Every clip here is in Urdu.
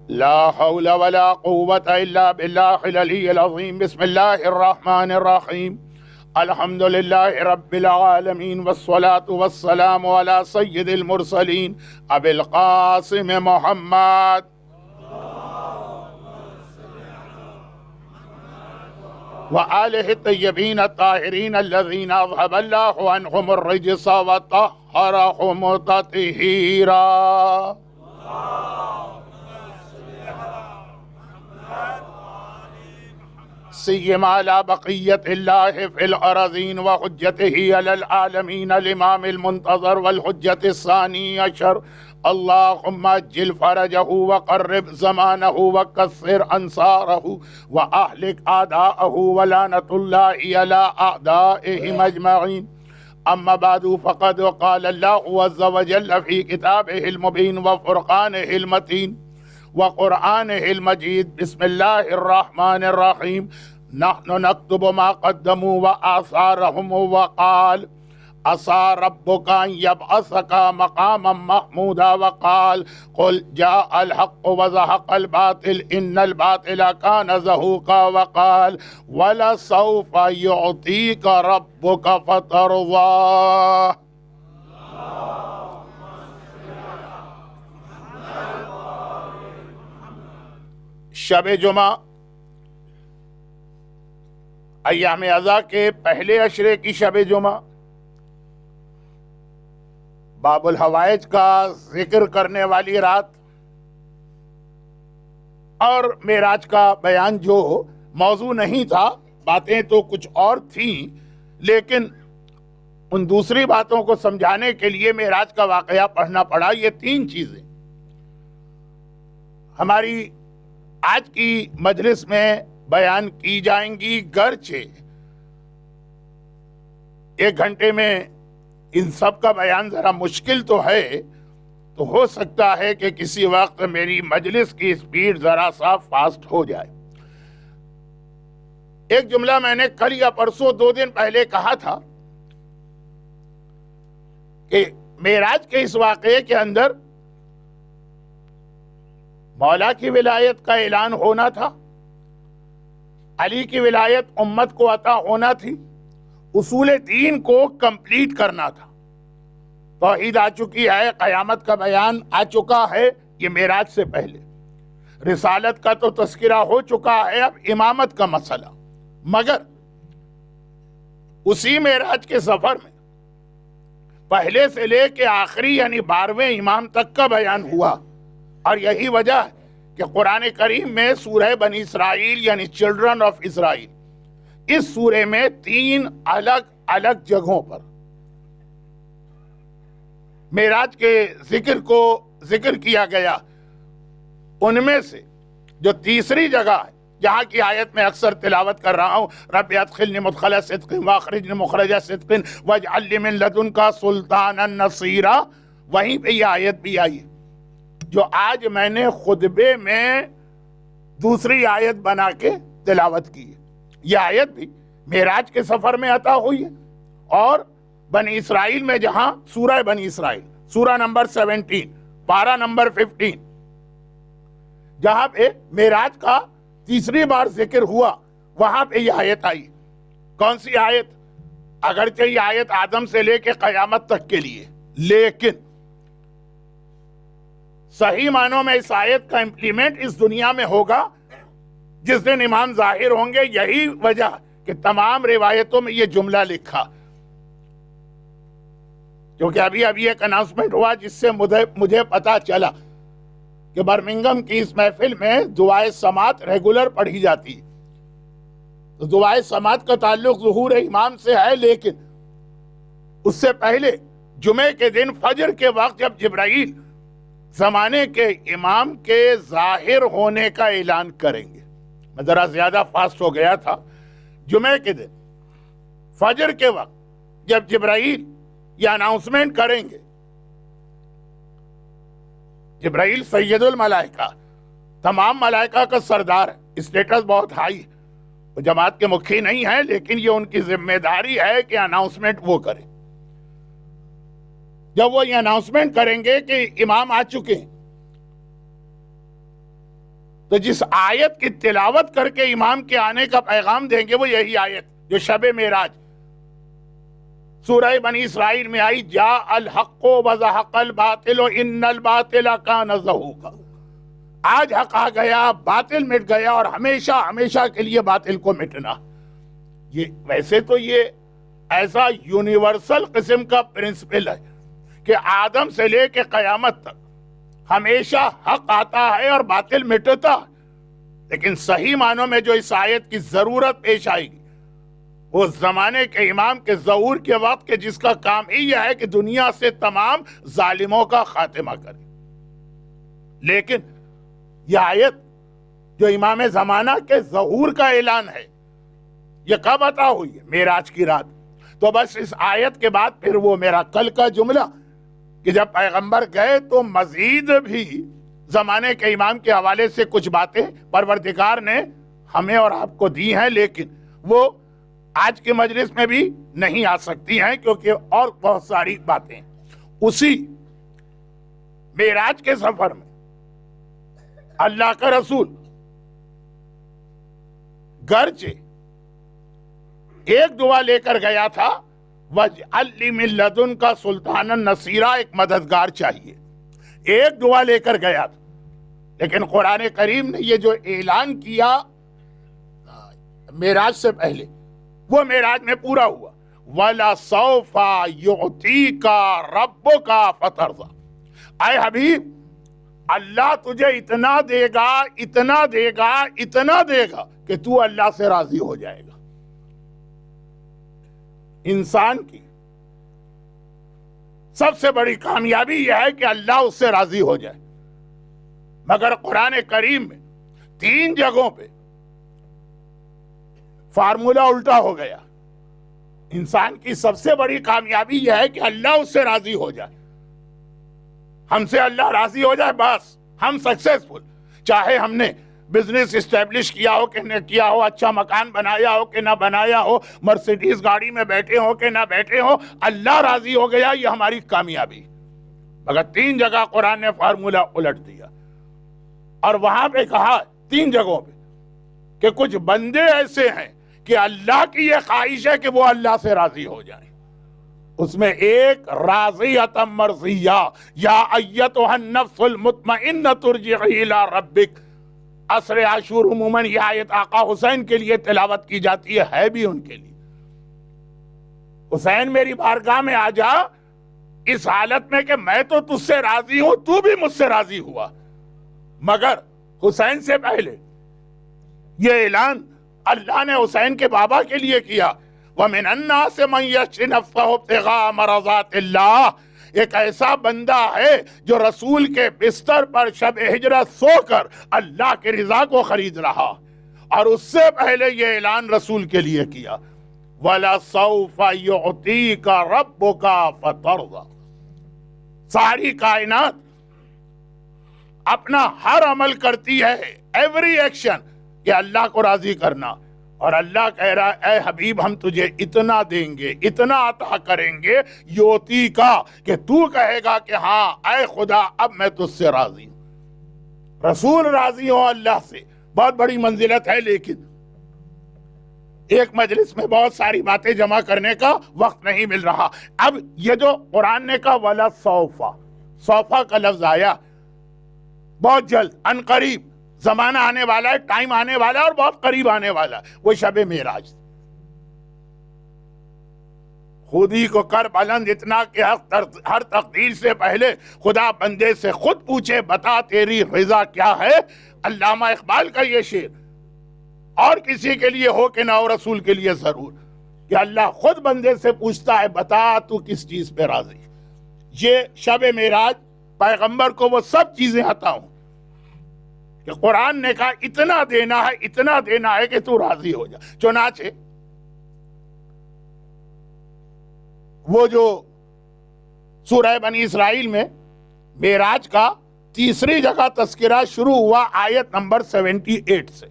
لا حول ولا قوة إلا بالله العلي العظيم. بسم الله الرحمن الرحيم. الحمد لله رب العالمين والصلاة والسلام على سيد المرسلين أبي القاسم محمد وآله الطيبين الطاهرين الذين أذهب الله عنهم الرجس وطهرهم تطهيرا. سيما على بقية الله في الأراضين وحجته على العالمين الإمام المنتظر والحجة الثاني عشر. اللهم اجل فرجه وقرب زمانه وكثر أنصاره وأهلك أعداءه ولعنة الله على أعدائهم أجمعين. أما بعد فقد قال الله عز وجل في كتابه المبين وفرقانه المتين وقرآنه المجيد. بسم الله الرحمن الرحيم. نحن نكتب ما قدموا وآثارهم وقال عسى ربك أن يبعثك مقاما محمودا وقال قل جاء الحق وزهق الباطل إن الباطل كان زهوقا وقال ولسوف يعطيك ربك فترضى. شب جمعہ ایام اعضاء کے پہلے عشرے کی شب جمعہ باب الحوائج کا ذکر کرنے والی رات اور معراج کا بیان جو موضوع نہیں تھا، باتیں تو کچھ اور تھیں لیکن ان دوسری باتوں کو سمجھانے کے لیے معراج کا واقعہ پڑھنا پڑا. یہ تین چیزیں ہماری آج کی مجلس میں بیان کی جائیں گی. گرچہ ایک گھنٹے میں ان سب کا بیان ذرا مشکل تو ہے، تو ہو سکتا ہے کہ کسی وقت میری مجلس کی سپیڈ ذرا سا فاسٹ ہو جائے. ایک جملہ میں نے کل یا پرسوں 2 دن پہلے کہا تھا کہ معراج کے اس واقعے کے اندر مولا کی ولایت کا اعلان ہونا تھا، علی کی ولایت امت کو عطا ہونا تھی، اصول دین کو کمپلیٹ کرنا تھا. توحید آ چکی ہے، قیامت کا بیان آ چکا ہے، یہ معراج سے پہلے. رسالت کا تو تذکرہ ہو چکا ہے، اب امامت کا مسئلہ. مگر اسی معراج کے سفر میں پہلے سے لے کے آخری یعنی 12ویں امام تک کا بیان ہوا. اور یہی وجہ ہے کہ قرآن کریم میں سورہ بنی اسرائیل یعنی چلڈرن آف اسرائیل، اس سورے میں 3 الگ الگ جگہوں پر معراج کے ذکر کو ذکر کیا گیا. ان میں سے جو تیسری جگہ ہے جہاں کی آیت میں اکثر تلاوت کر رہا ہوں، رب ادخلنی مدخل صدق واخرجنی مخرج صدق واجعل لی من لدنک سلطانا نصیرا، وہیں پہ یہ آیت بھی آئی جو آج میں نے خطبے میں دوسری آیت بنا کے تلاوت کی ہے. یہ آیت بھی معراج کے سفر میں عطا ہوئی ہے اور بنی اسرائیل میں جہاں سورہ بنی اسرائیل سورہ نمبر 17 پارہ نمبر 15 جہاں پہ معراج کا تیسری بار ذکر ہوا وہاں پہ یہ آیت آئی. کون سی آیت؟ اگرچہ یہ آیت آدم سے لے کے قیامت تک کے لیے، لیکن صحیح معنوں میں اس آیت کا امپلیمنٹ اس دنیا میں ہوگا جس دن امام ظاہر ہوں گے. یہی وجہ کہ تمام روایتوں میں یہ جملہ لکھا، کیونکہ ابھی ایک اناؤنسمنٹ ہوا جس سے مجھے پتا چلا کہ برمنگم کی اس محفل میں دعائے سماعت ریگولر پڑھی جاتی ہے. تو دعائے سماعت کا تعلق ظہور امام سے ہے، لیکن اس سے پہلے جمعے کے دن فجر کے وقت جب جبرائیل زمانے کے امام کے ظاہر ہونے کا اعلان کریں گے، میں ذرا زیادہ فاسٹ ہو گیا تھا. جمعے کے دن فجر کے وقت جب جبرائیل یہ اناؤنسمنٹ کریں گے، جبرائیل سید الملائکہ، تمام ملائکہ کا سردار ہے، اسٹیٹس بہت ہائی ہے، وہ جماعت کے مکھی نہیں ہے لیکن یہ ان کی ذمہ داری ہے کہ اناؤنسمنٹ وہ کریں. جب وہ یہ اناؤنسمنٹ کریں گے کہ امام آ چکے ہیں تو جس آیت کی تلاوت کر کے امام کے آنے کا پیغام دیں گے وہ یہی آیت جو شب معراج سورہ بنی اسرائیل میں آئی، جاء الحق وزہق الباطل ان الباطل کان زہوقا، آج حق آ گیا، باطل مٹ گیا، اور ہمیشہ ہمیشہ کے لیے باطل کو مٹنا۔ یہ ویسے تو یہ ایسا یونیورسل قسم کا پرنسپل ہے کہ آدم سے لے کے قیامت تک ہمیشہ حق آتا ہے اور باطل مٹتا ہے، لیکن صحیح معنوں میں جو اس آیت کی ضرورت پیش آئے گی وہ زمانے کے امام کے ظہور کے وقت کے جس کا کام ہی یہ ہے کہ دنیا سے تمام ظالموں کا خاتمہ کرے۔ لیکن یہ آیت جو امام زمانہ کے ظہور کا اعلان ہے یہ کب عطا ہوئی ہے؟ معراج کی رات۔ تو بس اس آیت کے بعد پھر وہ میرا کل کا جملہ کہ جب پیغمبر گئے تو مزید بھی زمانے کے امام کے حوالے سے کچھ باتیں پروردگار نے ہمیں اور آپ کو دی ہیں، لیکن وہ آج کے مجلس میں بھی نہیں آ سکتی ہیں کیونکہ اور بہت ساری باتیں اسی معراج کے سفر میں اللہ کا رسول گرچہ ایک دعا لے کر گیا تھا، وَاجْعَلْ لِي مِن لَّدُنْكَ سُلْطَانًا نَصِيرًا، ایک مددگار چاہیے، ایک دعا لے کر گیا تھا، لیکن قرآن کریم نے یہ جو اعلان کیا معراج سے پہلے وہ معراج میں پورا ہوا، وَلَسَوْفَ يُعْطِيكَ رَبُّكَ فَتَرْضَىٰ، اے حبیب اللہ تجھے اتنا دے گا، اتنا دے گا، اتنا دے گا کہ تو اللہ سے راضی ہو جائے گا۔ انسان کی سب سے بڑی کامیابی یہ ہے کہ اللہ اس سے راضی ہو جائے، مگر قرآن کریم میں 3 جگہوں پہ فارمولہ الٹا ہو گیا۔ انسان کی سب سے بڑی کامیابی یہ ہے کہ اللہ اس سے راضی ہو جائے، ہم سے اللہ راضی ہو جائے، بس ہم سکسیسفل، چاہے ہم نے بزنس اسٹیبلش کیا ہو کہ نہ کیا ہو، اچھا مکان بنایا ہو کہ نہ بنایا ہو، مرسیڈیز گاڑی میں بیٹھے ہو کہ نہ بیٹھے ہو، اللہ راضی ہو گیا، یہ ہماری کامیابی۔ مگر 3 جگہ قرآن نے فارمولہ الٹ دیا، اور وہاں پہ کہا 3 جگہوں پہ کہ کچھ بندے ایسے ہیں کہ اللہ کی یہ خواہش ہے کہ وہ اللہ سے راضی ہو جائیں۔ اس میں ایک راضیۃ مرضیہ، یا ایتھا النفس المطمئنۃ ارجعی الی ربک۔ عصر عاشور عموماً یہ آیت آقا حسین کے لیے تلاوت کی جاتی ہے بھی ان کے لیے۔ حسین میری بارگاہ میں آ جا اس حالت میں کہ میں تو تجھ سے راضی ہوں، تو بھی مجھ سے راضی ہوا۔ مگر حسین سے پہلے یہ اعلان اللہ نے حسین کے بابا کے لیے کیا، وَمِنَ النَّاسِ مَن يَشْرِي نَفْسَهُ ابْتِغَاءَ مَرْضَاتِ اللَّهِ، ایک ایسا بندہ ہے جو رسول کے بستر پر شب ہجرت سو کر اللہ کے رضا کو خرید رہا، اور اس سے پہلے یہ اعلان رسول کے لیے کیا، وَلَسَوْفَ يُعْطِيكَ رَبُّكَ فَتَرْضَىٰ۔ ساری کائنات اپنا ہر عمل کرتی ہے، ایوری ایکشن، کہ اللہ کو راضی کرنا، اور اللہ کہہ رہا ہے اے حبیب ہم تجھے اتنا دیں گے، اتنا عطا کریں گے، یوتی کا، کہ تو کہے گا کہ ہاں اے خدا اب میں تجھ سے راضی ہوں۔ رسول راضی ہوں اللہ سے، بہت بڑی منزلت ہے، لیکن ایک مجلس میں بہت ساری باتیں جمع کرنے کا وقت نہیں مل رہا۔ اب یہ جو قرآن نے کہا وَلَا سَوْفَ، سوفا کا لفظ آیا بہت جلد، ان قریب زمانہ آنے والا ہے، ٹائم آنے والا ہے، اور بہت قریب آنے والا ہے، وہ شب معراج۔ خودی کو کر بلند اتنا کہ ہر تقدیر سے پہلے خدا بندے سے خود پوچھے بتا تیری رضا کیا ہے۔ علامہ اقبال کا یہ شعر اور کسی کے لیے ہو کہ نہ ہو، رسول کے لیے ضرور، کہ اللہ خود بندے سے پوچھتا ہے بتا تو کس چیز پہ راضی۔ یہ شب معراج پیغمبر کو وہ سب چیزیں عطا ہوں کہ قرآن نے کہا اتنا دینا ہے، اتنا دینا ہے کہ تو راضی ہو جا۔ چنانچہ وہ جو سورہ بنی اسرائیل میں معراج کا تیسری جگہ تذکرہ شروع ہوا آیت نمبر 78 سے،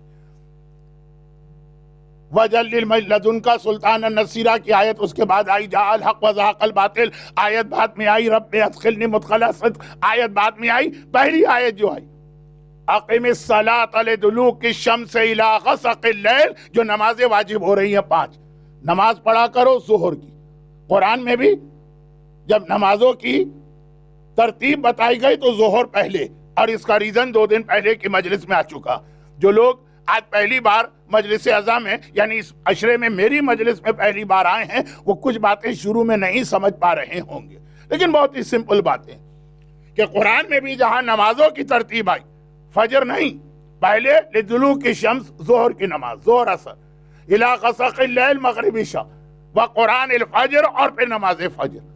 وَجَلِّ لَدُنْكَ سُلْطَانًا نَصِيرًا کی آیت اس کے بعد آئی، جاء الحق وزہق الباطل آیت بعد میں آئی، رب ادخلنی مدخل صدق آیت بعد میں آئی، پہلی آیت جو آئی اقیم الصلاۃ لدلوک الشمس الی غسق اللیل، جو نمازیں واجب ہو رہی ہیں 5 نماز پڑھا کرو ظہر کی. قرآن میں بھی جب نمازوں کی ترتیب بتائی گئی تو ظہر پہلے، اور اس کا ریزن 2 دن پہلے کی مجلس میں آ چکا. جو لوگ آج پہلی بار مجلس اعظم میں یعنی اس عشرے میں میری مجلس میں پہلی بار آئے ہیں، وہ کچھ باتیں شروع میں نہیں سمجھ پا رہے ہوں گے، لیکن بہت ہی سمپل باتیں کہ قرآن میں بھی جہاں نمازوں کی ترتیب آئی، فجر نہیں، پہلے لدلوک الشمس ظہر کی نماز، ظہر اثر، الی غسق اللیل مغرب عشاء، وقرآن الفجر، اور پھر نماز فجر.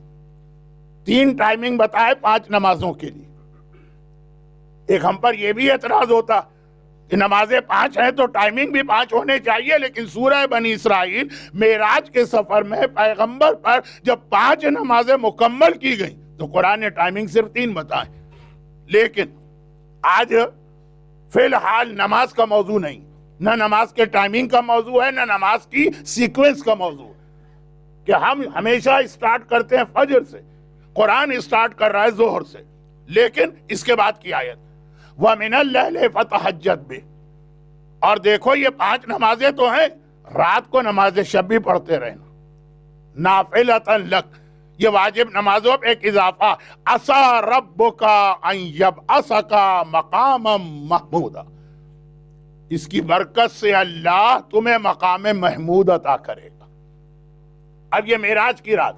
3 ٹائمنگ بتائے 5 نمازوں کے لیے. ایک ہم پر یہ بھی اعتراض ہوتا کہ نمازیں 5 ہیں تو ٹائمنگ بھی 5 ہونے چاہیے، لیکن سورہ بنی اسرائیل معراج کے سفر میں پیغمبر پر جب 5 نمازیں مکمل کی گئیں تو قرآن نے ٹائمنگ صرف 3 بتائے. لیکن آج فی الحال نماز کا موضوع نہیں، نہ نماز کے ٹائمنگ کا موضوع ہے، نہ نماز کی سیکوینس کا موضوع ہے، کہ ہم ہمیشہ اسٹارٹ کرتے ہیں فجر سے، قرآن اسٹارٹ کر رہا ہے ظہر سے. لیکن اس کے بعد کی آیت وَمِنَ اللَّيْلِ فَتَهَجَّدْ بِهِ، اور دیکھو یہ 5 نمازیں تو ہیں، رات کو نماز شب بھی پڑھتے رہنا، نافلۃ لک، یہ واجب نمازوں پہ ایک اضافہ، عسیٰ ربک ان یبعثک مقاما محمودا، اس کی برکت سے اللہ تمہیں مقام محمود عطا کرے گا. اب یہ معراج کی رات،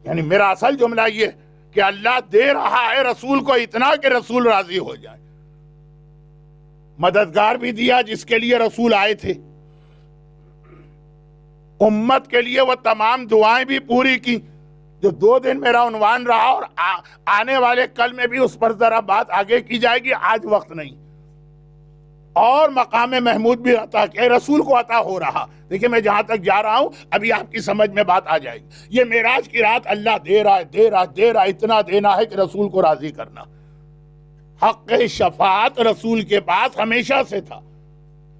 یعنی میرا اصل جملہ یہ کہ اللہ دے رہا ہے رسول کو اتنا کہ رسول راضی ہو جائے. مددگار بھی دیا جس کے لیے رسول آئے تھے، امت کے لیے وہ تمام دعائیں بھی پوری کی جو 2 دن میرا عنوان رہا، اور آنے والے کل میں بھی اس پر ذرا بات آگے کی جائے گی، آج وقت نہیں. اور مقام محمود بھی عطا کیا، رسول کو عطا ہو رہا. دیکھیں میں جہاں تک جا رہا ہوں ابھی آپ کی سمجھ میں بات آ جائے گی. یہ معراج کی رات اللہ دے رہا ہے، اتنا دینا ہے کہ رسول کو راضی کرنا. حق شفاعت رسول کے پاس ہمیشہ سے تھا،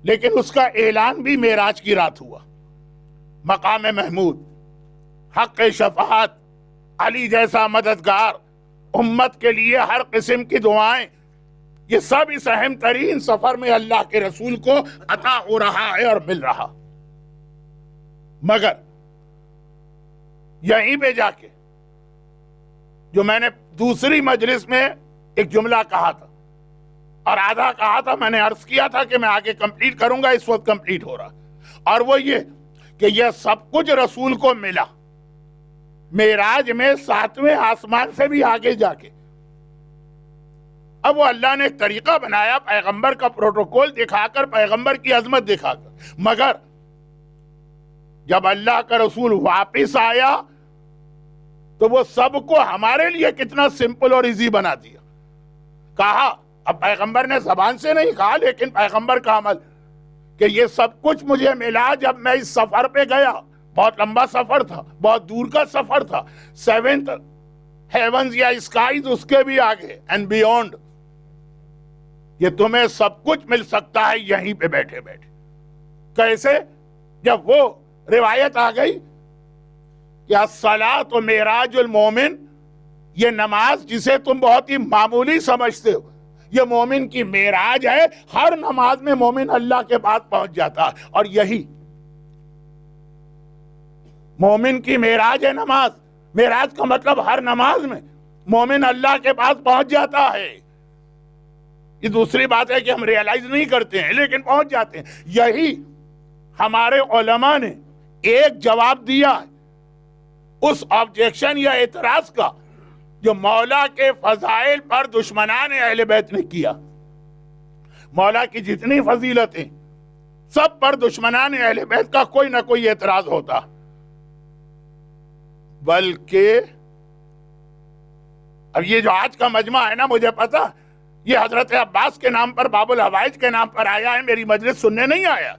لیکن اس کا اعلان بھی معراج کی رات ہوا. مقام محمود، حق شفاعت، علی جیسا مددگار، امت کے لیے ہر قسم کی دعائیں، یہ سب اس اہم ترین سفر میں اللہ کے رسول کو عطا ہو رہا ہے اور مل رہا. مگر یہیں پہ جا کے جو میں نے دوسری مجلس میں ایک جملہ کہا تھا اور آدھا کہا تھا، میں نے عرض کیا تھا کہ میں آگے کمپلیٹ کروں گا، اس وقت کمپلیٹ ہو رہا، اور وہ یہ کہ یہ سب کچھ رسول کو ملا معراج میں 7ویں آسمان سے بھی آگے جا کے. اب وہ اللہ نے ایک طریقہ بنایا پیغمبر کا پروٹوکول دکھا کر، پیغمبر کی عظمت دکھا کر، مگر جب اللہ کا رسول واپس آیا تو وہ سب کو ہمارے لیے کتنا سمپل اور ایزی بنا دیا. کہا، اب پیغمبر نے زبان سے نہیں کہا لیکن پیغمبر کا عمل، کہ یہ سب کچھ مجھے ملا جب میں اس سفر پہ گیا. بہت لمبا سفر تھا، بہت دور کا سفر تھا، 7th ہیونز یا اسکائز، اس کے بھی آگے اینڈ بیونڈ. یہ تمہیں سب کچھ مل سکتا ہے یہیں پہ بیٹھے بیٹھے. کیسے؟ جب وہ روایت آ گئی کہ الصلاۃ معراج المومن، یہ نماز جسے تم بہت ہی معمولی سمجھتے ہو، یہ مومن کی معراج ہے. ہر نماز میں مومن اللہ کے پاس پہنچ جاتا ہے، اور یہی مومن کی معراج ہے نماز. معراج کا مطلب ہر نماز میں مومن اللہ کے پاس پہنچ جاتا ہے. یہ دوسری بات ہے کہ ہم ریئلائز نہیں کرتے ہیں لیکن پہنچ جاتے ہیں. یہی ہمارے علماء نے ایک جواب دیا ہے اس آبجیکشن یا اعتراض کا جو مولا کے فضائل پر دشمنان اہل بیت نے کیا. مولا کی جتنی فضیلتیں سب پر دشمنان اہل بیت کا کوئی نہ کوئی اعتراض ہوتا، بلکہ اب یہ جو آج کا مجمع ہے نا، مجھے پتا یہ حضرت عباس کے نام پر، باب الحوائج کے نام پر آیا ہے، میری مجلس سننے نہیں آیا.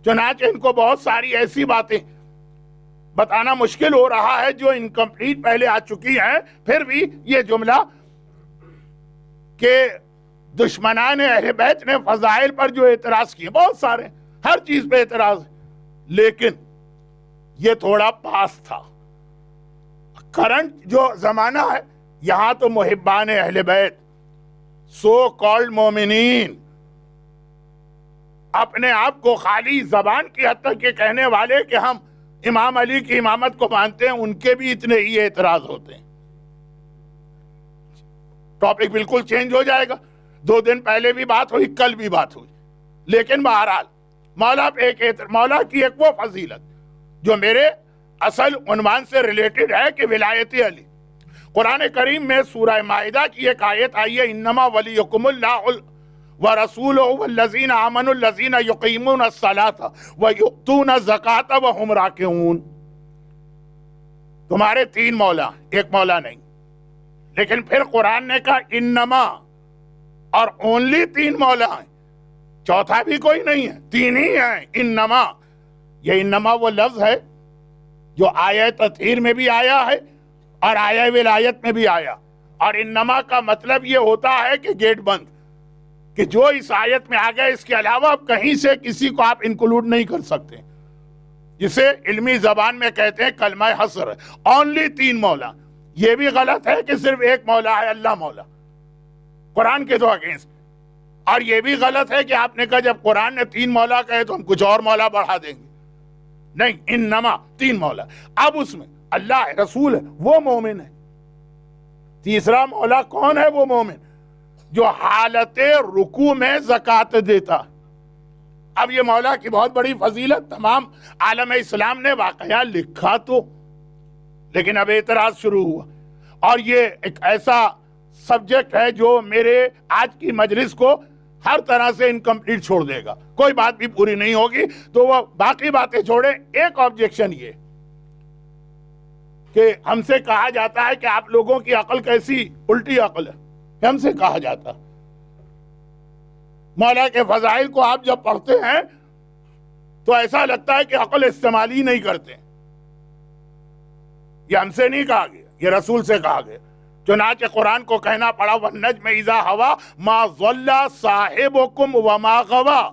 چنانچہ ان کو بہت ساری ایسی باتیں بتانا مشکل ہو رہا ہے جو انکمپلیٹ پہلے آ چکی ہیں. پھر بھی یہ جملہ کہ دشمنان اہل بیت نے فضائل پر جو اعتراض کیے، بہت سارے، ہر چیز پہ اعتراض، لیکن یہ تھوڑا پاس تھا. کرنٹ جو زمانہ ہے، یہاں تو محبان اہل بیت سو کالڈ مومنین، اپنے آپ کو خالی زبان کی حد تک یہ کہنے والے کہ ہم امام علی کی امامت کو مانتے ہیں، ان کے بھی اتنے ہی اعتراض ہوتے ہیں۔ ٹاپک بالکل چینج ہو جائے گا۔ 2 دن پہلے بھی بات ہوئی، کل بھی بات ہوئی، لیکن بہرحال مولا کی ایک وہ فضیلت جو میرے اصل عنوان سے ریلیٹڈ ہے کہ ولایت علی۔ قرآن کریم میں سورہ مائدہ کی ایک آیت آئی ہے، انما ولیکم اللہ ورسولہ والذین آمنوا الذین یقیمون الصلاۃ ویؤتون الزکاۃ وہم راکعون۔ تمہارے 3 مولا، ایک مولا نہیں۔ لیکن پھر قرآن نے کہا انما، اور اونلی 3 مولا ہیں، چوتھا بھی کوئی نہیں ہے، 3 ہی ہیں۔ انما، یہ انما وہ لفظ ہے جو آیہ تطہیر میں بھی آیا ہے اور آیہ ولایت میں بھی آیا، اور انما کا مطلب یہ ہوتا ہے کہ گیٹ بند، کہ جو اس آیت میں آ گئے اس کے علاوہ اب کہیں سے کسی کو آپ انکلوڈ نہیں کر سکتے، جسے علمی زبان میں کہتے ہیں کلمہ حصر، اونلی 3 مولا۔ یہ بھی غلط ہے کہ صرف ایک مولا ہے، اللہ مولا، قرآن کے تو اگینسٹ۔ اور یہ بھی غلط ہے کہ آپ نے کہا جب قرآن نے 3 مولا کہے تو ہم کچھ اور مولا بڑھا دیں گے، نہیں، انما 3 مولا۔ اب اس میں اللہ ہے، رسول ہے، وہ مومن ہے۔ تیسرا مولا کون ہے؟ وہ مومن جو حالت رکوع میں زکوٰۃ دیتا۔ اب یہ مولا کی بہت بڑی فضیلت تمام عالم اسلام نے واقعہ لکھا تو، لیکن اب اعتراض شروع ہوا، اور یہ ایک ایسا سبجیکٹ ہے جو میرے آج کی مجلس کو ہر طرح سے انکمپلیٹ چھوڑ دے گا، کوئی بات بھی پوری نہیں ہوگی، تو وہ باقی باتیں چھوڑے۔ ایک آبجیکشن یہ کہ ہم سے کہا جاتا ہے کہ آپ لوگوں کی عقل کیسی الٹی عقل ہے، ہم سے کہا جاتا، مولا کے فضائل کو آپ جب پڑھتے ہیں تو ایسا لگتا ہے کہ عقل استعمال ہی نہیں کرتے۔ یہ ہم سے نہیں کہا گیا، یہ رسول سے کہا گیا، چنانچہ قرآن کو کہنا پڑا وَالنَّجْمِ إِذَا هَوَىٰ مَا ضَلَّ صَاحِبُكُمْ وَمَا غَوَىٰ۔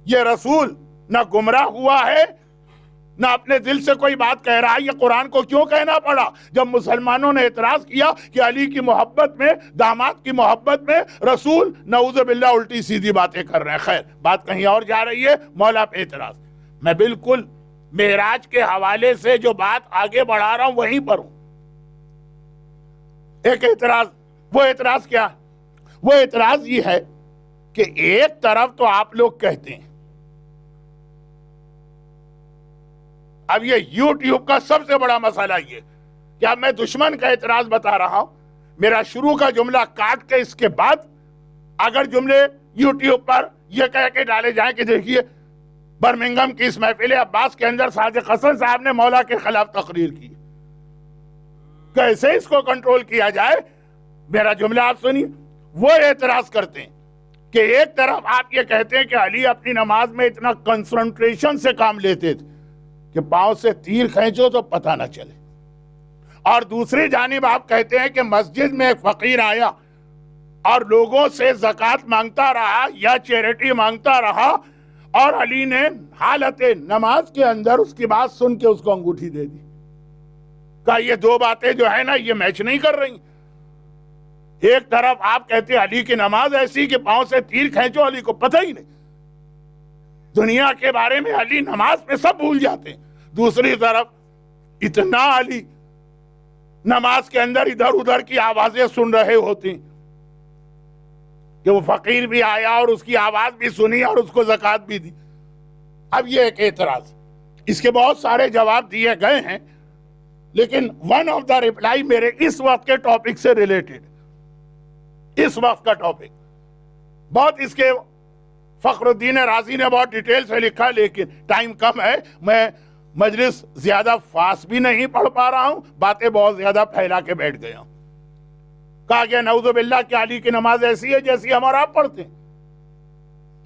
یہ رسول نہ گمراہ ہوا ہے نہ اپنے دل سے کوئی بات کہہ رہا ہے۔ یہ قرآن کو کیوں کہنا پڑا؟ جب مسلمانوں نے اعتراض کیا کہ علی کی محبت میں، داماد کی محبت میں رسول نعوذ باللہ الٹی سیدھی باتیں کر رہے ہیں۔ خیر، بات کہیں اور جا رہی ہے، مولا پہ اعتراض۔ میں بالکل معراج کے حوالے سے جو بات آگے بڑھا رہا ہوں وہیں پر ہوں۔ ایک اعتراض، وہ اعتراض کیا؟ وہ اعتراض یہ ہے کہ ایک طرف تو آپ لوگ کہتے ہیں، اب یہ یوٹیوب کا سب سے بڑا مسئلہ یہ کہ اب میں دشمن کا اعتراض بتا رہا ہوں، میرا شروع کا جملہ کاٹ کے اس کے بعد اگر جملے یوٹیوب پر یہ کہہ کے ڈالے جائیں کہ دیکھیے برمنگم کی اس محفل عباس کے اندر صادق حسن صاحب نے مولا کے خلاف تقریر کی، کیسے اس کو کنٹرول کیا جائے؟ میرا جملہ آپ سنیے۔ وہ اعتراض کرتے ہیں کہ ایک طرف آپ یہ کہتے ہیں کہ علی اپنی نماز میں اتنا کنسنٹریشن سے کام لیتے تھے کہ پاؤں سے تیر کھینچو تو پتہ نہ چلے، اور دوسری جانب آپ کہتے ہیں کہ مسجد میں ایک فقیر آیا اور لوگوں سے زکوٰۃ مانگتا رہا یا چیریٹی مانگتا رہا، اور علی نے حالت نماز کے اندر اس کی بات سن کے اس کو انگوٹھی دے دی۔ کہا یہ 2 باتیں جو ہے نا یہ میچ نہیں کر رہی۔ ایک طرف آپ کہتے ہیں علی کی نماز ایسی کہ پاؤں سے تیر کھینچو، علی کو پتہ ہی نہیں، دنیا کے بارے میں علی نماز میں سب بھول جاتے ہیں۔ دوسری طرف اتنا علی نماز کے اندر ادھر ادھر کی آوازیں سن رہے ہوتے ہیں کہ وہ فقیر بھی آیا اور اس کی آواز بھی سنی اور اس کو زکوٰۃ بھی دی۔ اب یہ ایک اعتراض، اس کے بہت سارے جواب دیے گئے ہیں، لیکن ون آف دا ریپلائی میرے اس وقت کے ٹاپک سے ریلیٹڈ، اس وقت کا ٹاپک بہت، اس کے فخر الدین رازی نے بہت ڈیٹیل سے لکھا، لیکن ٹائم کم ہے، میں مجلس زیادہ فاسٹ بھی نہیں پڑھ پا رہا ہوں، باتیں بہت زیادہ پھیلا کے بیٹھ گیا ہوں۔ کہا گیا نعوذ باللہ کہ علی کی نماز ایسی ہے جیسی ہم اور آپ پڑھتے ہیں۔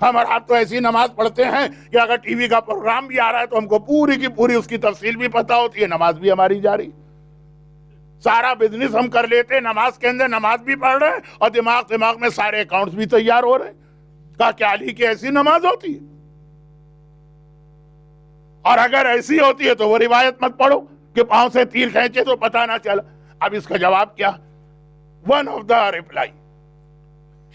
ہم اور آپ تو ایسی نماز پڑھتے ہیں کہ اگر ٹی وی کا پروگرام بھی آ رہا ہے تو ہم کو پوری کی پوری اس کی تفصیل بھی پتہ ہوتی ہے، نماز بھی ہماری جاری، سارا بزنس ہم کر لیتے ہیں، نماز کے اندر نماز بھی پڑھ رہے ہیں اور دماغ میں سارے اکاؤنٹس بھی تیار ہو رہے ہیں۔ کہا کہ علی کی ایسی نماز ہوتی ہے، اور اگر ایسی ہوتی ہے تو وہ روایت مت پڑھو کہ پاؤں سے تیر کھینچے تو پتہ نہ چلا۔ اب اس کا جواب کیا؟ ون آف دا ریپلائی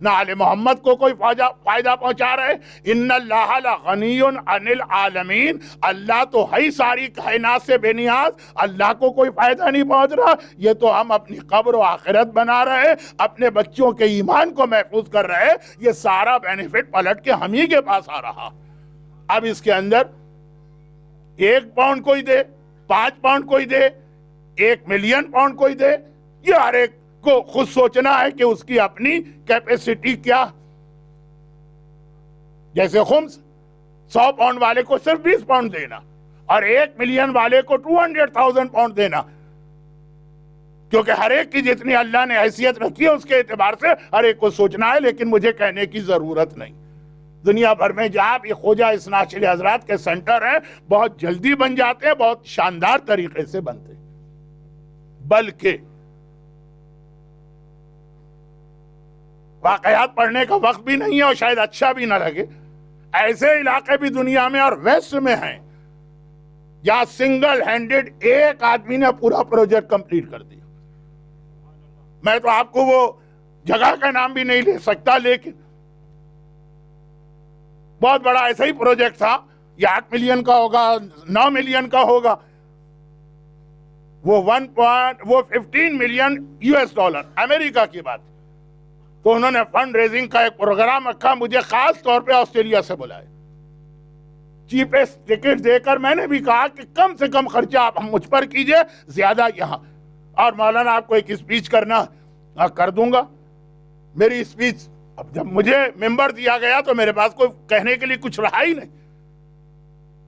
نہ آل محمد کو کوئی فائدہ پہنچا رہے۔ ان اللہ لغنی عن العالمین، اللہ تو ہے ہی ساری کائنات سے بے نیاز، اللہ کو کوئی فائدہ نہیں پہنچ رہا۔ یہ تو ہم اپنی قبر و آخرت بنا رہے، اپنے بچوں کے ایمان کو محفوظ کر رہے، یہ سارا بینیفٹ پلٹ کے ہم ہی کے پاس آ رہا۔ اب اس کے اندر 1 پاؤنڈ کوئی دے، 5 پاؤنڈ کوئی دے، 1 ملین پاؤنڈ کوئی دے، یہ ہر ایک کو خود سوچنا ہے کہ اس کی اپنی کیپیسٹی کیا۔ جیسے خمس 100 پاؤنڈ والے کو صرف 20 پاؤنڈ دینا اور 1 ملین والے کو 200,000 پاؤنڈ دینا، کیونکہ ہر ایک کی جتنی اللہ نے حیثیت رکھی ہے اس کے اعتبار سے ہر ایک کو سوچنا ہے۔ لیکن مجھے کہنے کی ضرورت نہیں، دنیا بھر میں جہاں بھی خواجہ اثناعشری حضرات کے سینٹر ہیں بہت جلدی بن جاتے ہیں، بہت شاندار طریقے سے بنتے ہیں، بلکہ واقعات پڑھنے کا وقت بھی نہیں ہے اور شاید اچھا بھی نہ لگے۔ ایسے علاقے بھی دنیا میں اور ویسٹ میں ہیں جہاں سنگل ہینڈڈ ایک آدمی نے پورا پروجیکٹ کمپلیٹ کر دیا۔ میں تو آپ کو وہ جگہ کا نام بھی نہیں لے سکتا، لیکن بہت بڑا ایسا ہی پروجیکٹ تھا، یہ 8 ملین کا ہوگا، 9 ملین کا ہوگا، وہ 15 ملین US$، امریکہ کی بات۔ تو انہوں نے فنڈ ریزنگ کا ایک پروگرام رکھا، مجھے خاص طور پہ آسٹریلیا سے بلائے، چیپسٹ ٹکٹ دے کر میں نے بھی کہا کہ کم سے کم خرچہ آپ مجھ پر کیجئے، زیادہ یہاں، اور مولانا آپ کو ایک اسپیچ کرنا کر دوں گا۔ میری اسپیچ، اب جب مجھے ممبر دیا گیا تو میرے پاس کوئی کہنے کے لیے کچھ رہا ہی نہیں،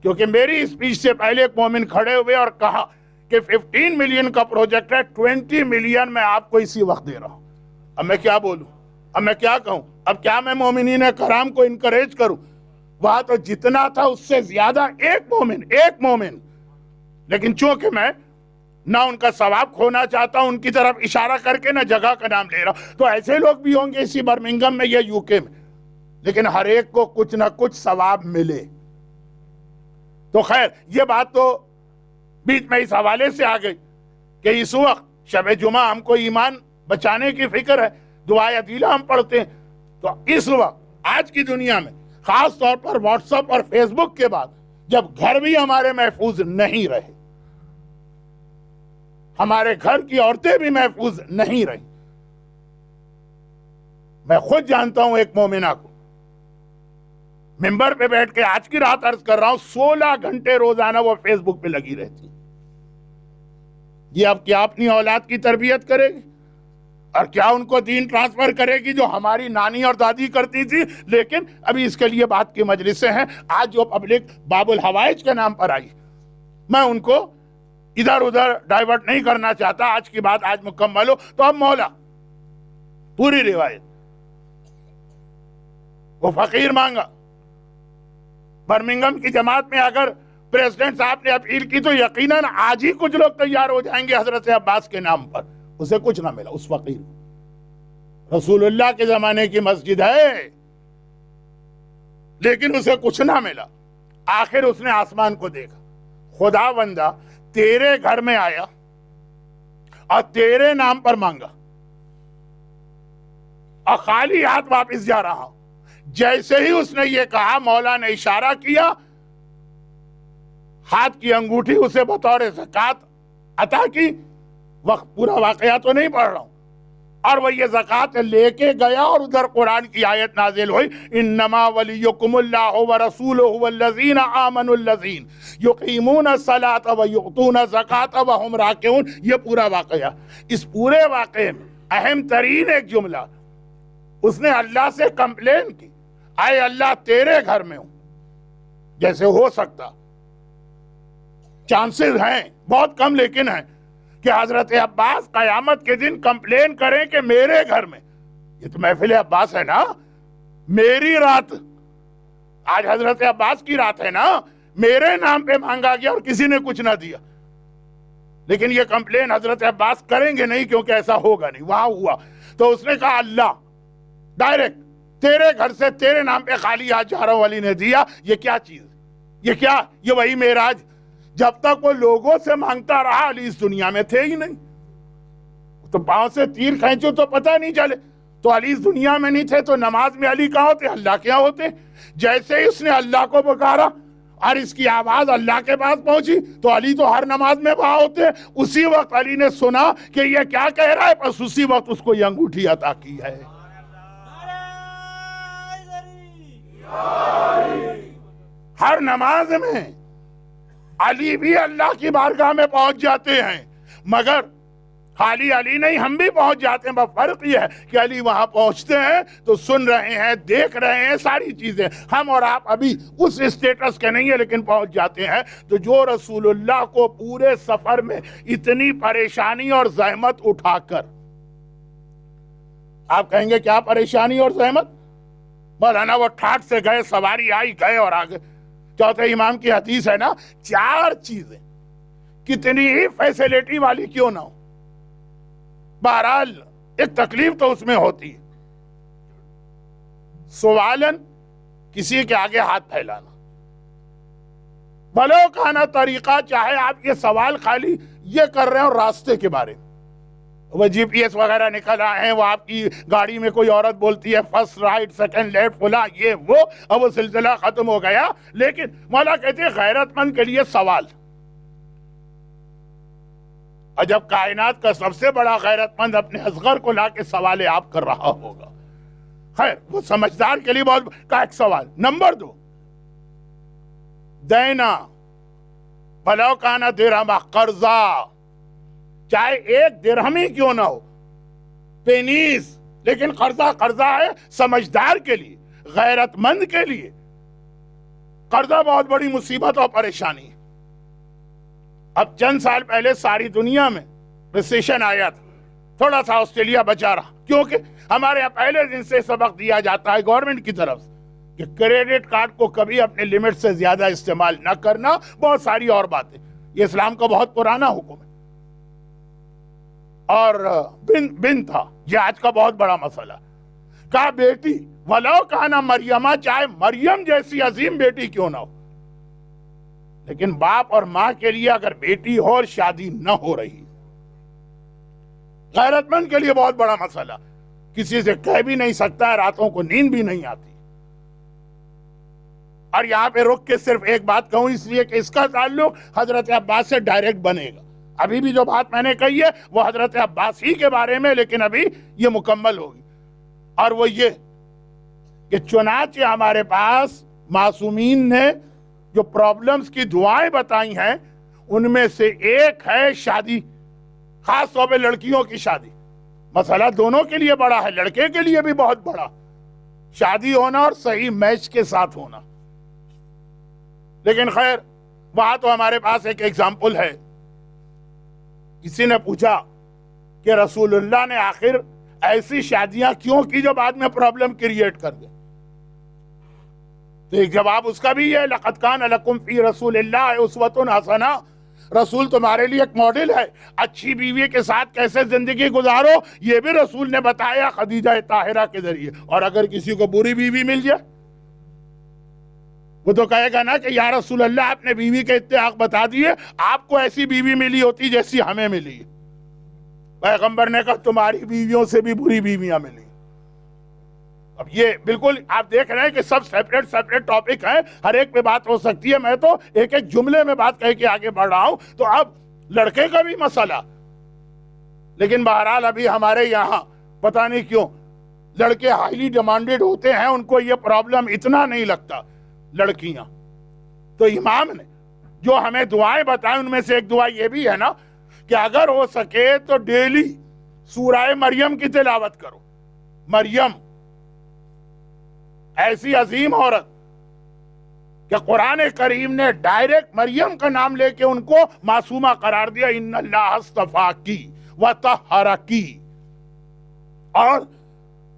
کیونکہ میری اسپیچ سے پہلے ایک مومن کھڑے ہوئے اور کہا کہ 15 ملین کا پروجیکٹ ہے، 20 ملین میں آپ کو اسی وقت دے رہا ہوں۔ اب میں کیا بولوں، اب میں کیا کہوں، اب کیا میں مومنین کرام کو انکریج کروں؟ وہاں تو جتنا تھا اس سے زیادہ ایک مومن، لیکن چونکہ میں نہ ان کا ثواب کھونا چاہتا ہوں، ان کی طرف اشارہ کر کے نہ جگہ کا نام لے رہا ہوں، تو ایسے لوگ بھی ہوں گے اسی برمنگم میں یا UK میں، لیکن ہر ایک کو کچھ نہ کچھ ثواب ملے۔ تو خیر، یہ بات تو بیچ میں اس حوالے سے آ گئی کہ اس وقت شب جمعہ ہم کو ایمان بچانے کی فکر ہے، دعائے عدیلہ ہم پڑھتے ہیں، تو اس وقت آج کی دنیا میں خاص طور پر واٹس ایپ اور فیس بک کے بعد جب گھر بھی ہمارے محفوظ نہیں رہے، ہمارے گھر کی عورتیں بھی محفوظ نہیں رہی، میں خود جانتا ہوں ایک مومنہ کو، ممبر پہ بیٹھ کے آج کی رات عرض کر رہا ہوں 16 گھنٹے روزانہ وہ فیس بک پہ لگی رہتی، یہ اب کیا اپنی اولاد کی تربیت کرے گی اور کیا ان کو دین ٹرانسفر کرے گی جو ہماری نانی اور دادی کرتی تھی؟ لیکن ابھی اس کے لیے بات کی مجلسیں ہیں۔ آج جو پبلک باب الحوائج کے نام پر آئی، میں ان کو ادھر ادھر ڈائیورٹ نہیں کرنا چاہتا، آج کی بات آج مکمل ہو۔ تو اب مولا پوری روایت، وہ فقیر مانگا، برمنگم کی جماعت میں اگر پریزیڈنٹ صاحب نے اپیل کی تو یقیناً آج ہی کچھ لوگ تیار ہو جائیں گے حضرت عباس کے نام پر۔ اسے کچھ نہ ملا، اس فقیر کو، رسول اللہ کے زمانے کی مسجد ہے لیکن اسے کچھ نہ ملا۔ آخر اس نے آسمان کو دیکھا، خدا بندہ تیرے گھر میں آیا اور تیرے نام پر مانگا اور خالی ہاتھ واپس جا رہا ہوں۔ جیسے ہی اس نے یہ کہا، مولا نے اشارہ کیا، ہاتھ کی انگوٹھی اسے بطور زکوٰۃ عطا کی۔ وقت پورا واقعہ تو نہیں پڑھ رہا ہوں، اور وہ یہ زکوٰۃ لے کے گیا اور ادھر قرآن کی آیت نازل ہوئی، انما ولیکم اللہ ورسولہ والذین آمنوا الذین یقیمون الصلاۃ ویؤتون الزکاۃ وہم راکعون۔ یہ پورا واقعہ، اس پورے واقعے میں اہم ترین ایک جملہ، اس نے اللہ سے کمپلین کی، اے اللہ تیرے گھر میں ہوں، جیسے ہو سکتا، چانسز ہیں بہت کم لیکن ہیں کہ حضرت عباس قیامت کے دن کمپلین کریں کہ میرے گھر میں، یہ تو محفل عباس ہے نا، میری رات، آج حضرت عباس کی رات ہے نا، میرے نام پہ مانگا گیا اور کسی نے کچھ نہ دیا، لیکن یہ کمپلین حضرت عباس کریں گے نہیں کیونکہ ایسا ہوگا نہیں، وہاں ہوا۔ تو اس نے کہا اللہ ڈائریکٹ تیرے گھر سے تیرے نام پہ خالی ہاتھ جا رہا ہوں، علی نے دیا، یہ کیا چیز، یہ کیا، یہ وہی معراج۔ جب تک وہ لوگوں سے مانگتا رہا، علی اس دنیا میں تھے ہی نہیں، تو پاؤں سے تیر کھینچو تو پتہ نہیں چلے. تو علی اس دنیا میں نہیں تھے تو نماز میں علی کہاں ہوتے؟ اللہ کے یہاں ہوتے. جیسے ہی اس نے اللہ کو پکارا اور اس کی آواز اللہ کے پاس پہنچی تو علی تو ہر نماز میں وہاں ہوتے. اسی وقت علی نے سنا کہ یہ کیا کہہ رہا ہے، بس اسی وقت اس کو یہ انگوٹھی عطا کی ہے. ہر نماز میں علی بھی اللہ کی بارگاہ میں پہنچ جاتے ہیں، مگر خالی علی نہیں، ہم بھی پہنچ جاتے ہیں. بس فرق یہ ہے کہ علی وہاں پہنچتے ہیں تو سن رہے ہیں، دیکھ رہے ہیں ساری چیزیں. ہم اور آپ ابھی اس اسٹیٹس کے نہیں ہیں لیکن پہنچ جاتے ہیں. تو جو رسول اللہ کو پورے سفر میں اتنی پریشانی اور زحمت اٹھا کر، آپ کہیں گے کیا پریشانی اور زحمت؟ مولانا وہ ٹھاٹ سے گئے، سواری آئی، گئے اور آگے. چوتھے امام کی حدیث ہے نا، 4 چیزیں کتنی ہی فیسیلیٹی والی کیوں نہ ہو، بہرحال ایک تکلیف تو اس میں ہوتی ہے. سوالن، کسی کے آگے ہاتھ پھیلانا، بھلو کھانا طریقہ، چاہے آپ یہ سوال خالی یہ کر رہے ہیں راستے کے بارے میں، وہ جی پی ایس وغیرہ نکل آئے ہیں، وہ آپ کی گاڑی میں کوئی عورت بولتی ہے فرسٹ رائٹ سیکنڈ لیفٹ فلاں یہ وہ، اب وہ سلسلہ ختم ہو گیا. لیکن مولا کہتے ہیں غیرت مند کے لیے سوال. اور جب کائنات کا سب سے بڑا غیرت مند اپنے اصغر کو لا کے سوال آپ کر رہا ہوگا، خیر وہ سمجھدار کے لیے بہت کا ایک سوال. نمبر 2، دینا، بھلو کانا درہم، قرضہ، چاہے 1 درہم ہی کیوں نہ ہو، پینیز، لیکن قرضہ قرضہ ہے. سمجھدار کے لیے، غیرت مند کے لیے قرضہ بہت بڑی مصیبت اور پریشانی ہے. اب چند سال پہلے ساری دنیا میں ریسیشن آیا تھا، تھوڑا سا آسٹریلیا بچا رہا، کیونکہ ہمارے یہاں پہلے دن سے سبق دیا جاتا ہے گورنمنٹ کی طرف سے کہ کریڈٹ کارڈ کو کبھی اپنے لمٹ سے زیادہ استعمال نہ کرنا، بہت ساری اور باتیں. یہ اسلام کا بہت پرانا حکم ہے. اور بن تھا، یہ آج کا بہت بڑا مسئلہ. کہا بیٹی ولو کانا مریمہ، چاہے مریم جیسی عظیم بیٹی کیوں نہ ہو، لیکن باپ اور ماں کے لیے اگر بیٹی ہو اور شادی نہ ہو رہی، غیرت مند کے لیے بہت بڑا مسئلہ. کسی سے کہہ بھی نہیں سکتا ہے، راتوں کو نیند بھی نہیں آتی. اور یہاں پہ رک کے صرف ایک بات کہوں، اس لیے کہ اس کا تعلق حضرت عباس سے ڈائریکٹ بنے گا. ابھی بھی جو بات میں نے کہی ہے وہ حضرت عباس ہی کے بارے میں، لیکن ابھی یہ مکمل ہوگی. اور وہ یہ کہ چنانچہ ہمارے پاس معصومین نے جو پرابلمز کی دعائیں بتائی ہیں، ان میں سے ایک ہے شادی، خاص طور پہ لڑکیوں کی شادی. مسئلہ دونوں کے لیے بڑا ہے، لڑکے کے لیے بھی بہت بڑا، شادی ہونا اور صحیح میچ کے ساتھ ہونا. لیکن خیر وہاں تو ہمارے پاس ایک ایگزامپل ہے. کسی نے پوچھا کہ رسول اللہ نے آخر ایسی شادیاں کیوں کی جو بعد میں پرابلم کریٹ کر دیں؟ تو ایک جواب اس کا بھی ہے، لقد کان لکم فی رسول اللہ اسوۃ حسنہ، رسول تمہارے لیے ایک ماڈل ہے. اچھی بیوی کے ساتھ کیسے زندگی گزارو یہ بھی رسول نے بتایا خدیجہ طاہرہ کے ذریعے. اور اگر کسی کو بری بیوی مل جائے وہ تو کہے گا نا کہ یا رسول اللہ آپ نے بیوی کے اتنے حق بتا دیے، آپ کو ایسی بیوی ملی ہوتی جیسی ہمیں ملی. پیغمبر نے کہا تمہاری بیویوں سے بھی بری بیویاں ملی. اب یہ بالکل آپ دیکھ رہے ہیں کہ سب سیپریٹ ٹاپک ہیں، ہر ایک پہ بات ہو سکتی ہے. میں تو ایک ایک جملے میں بات کہہ کے آگے بڑھ رہا ہوں. تو اب لڑکے کا بھی مسئلہ، لیکن بہرحال ابھی ہمارے یہاں پتہ نہیں کیوں لڑکے ہائیلی ڈیمانڈڈ ہوتے ہیں، ان کو یہ پرابلم اتنا نہیں لگتا. لڑکیاں تو امام نے جو ہمیں دعائیں بتائیں ان میں سے ایک دعا یہ بھی ہے نا کہ اگر ہو سکے تو ڈیلی سورہ مریم کی تلاوت کرو. مریم ایسی عظیم عورت کہ قرآن کریم نے ڈائریکٹ مریم کا نام لے کے ان کو معصومہ قرار دیا، ان اللہ اصطفاکی وطہرکی. اور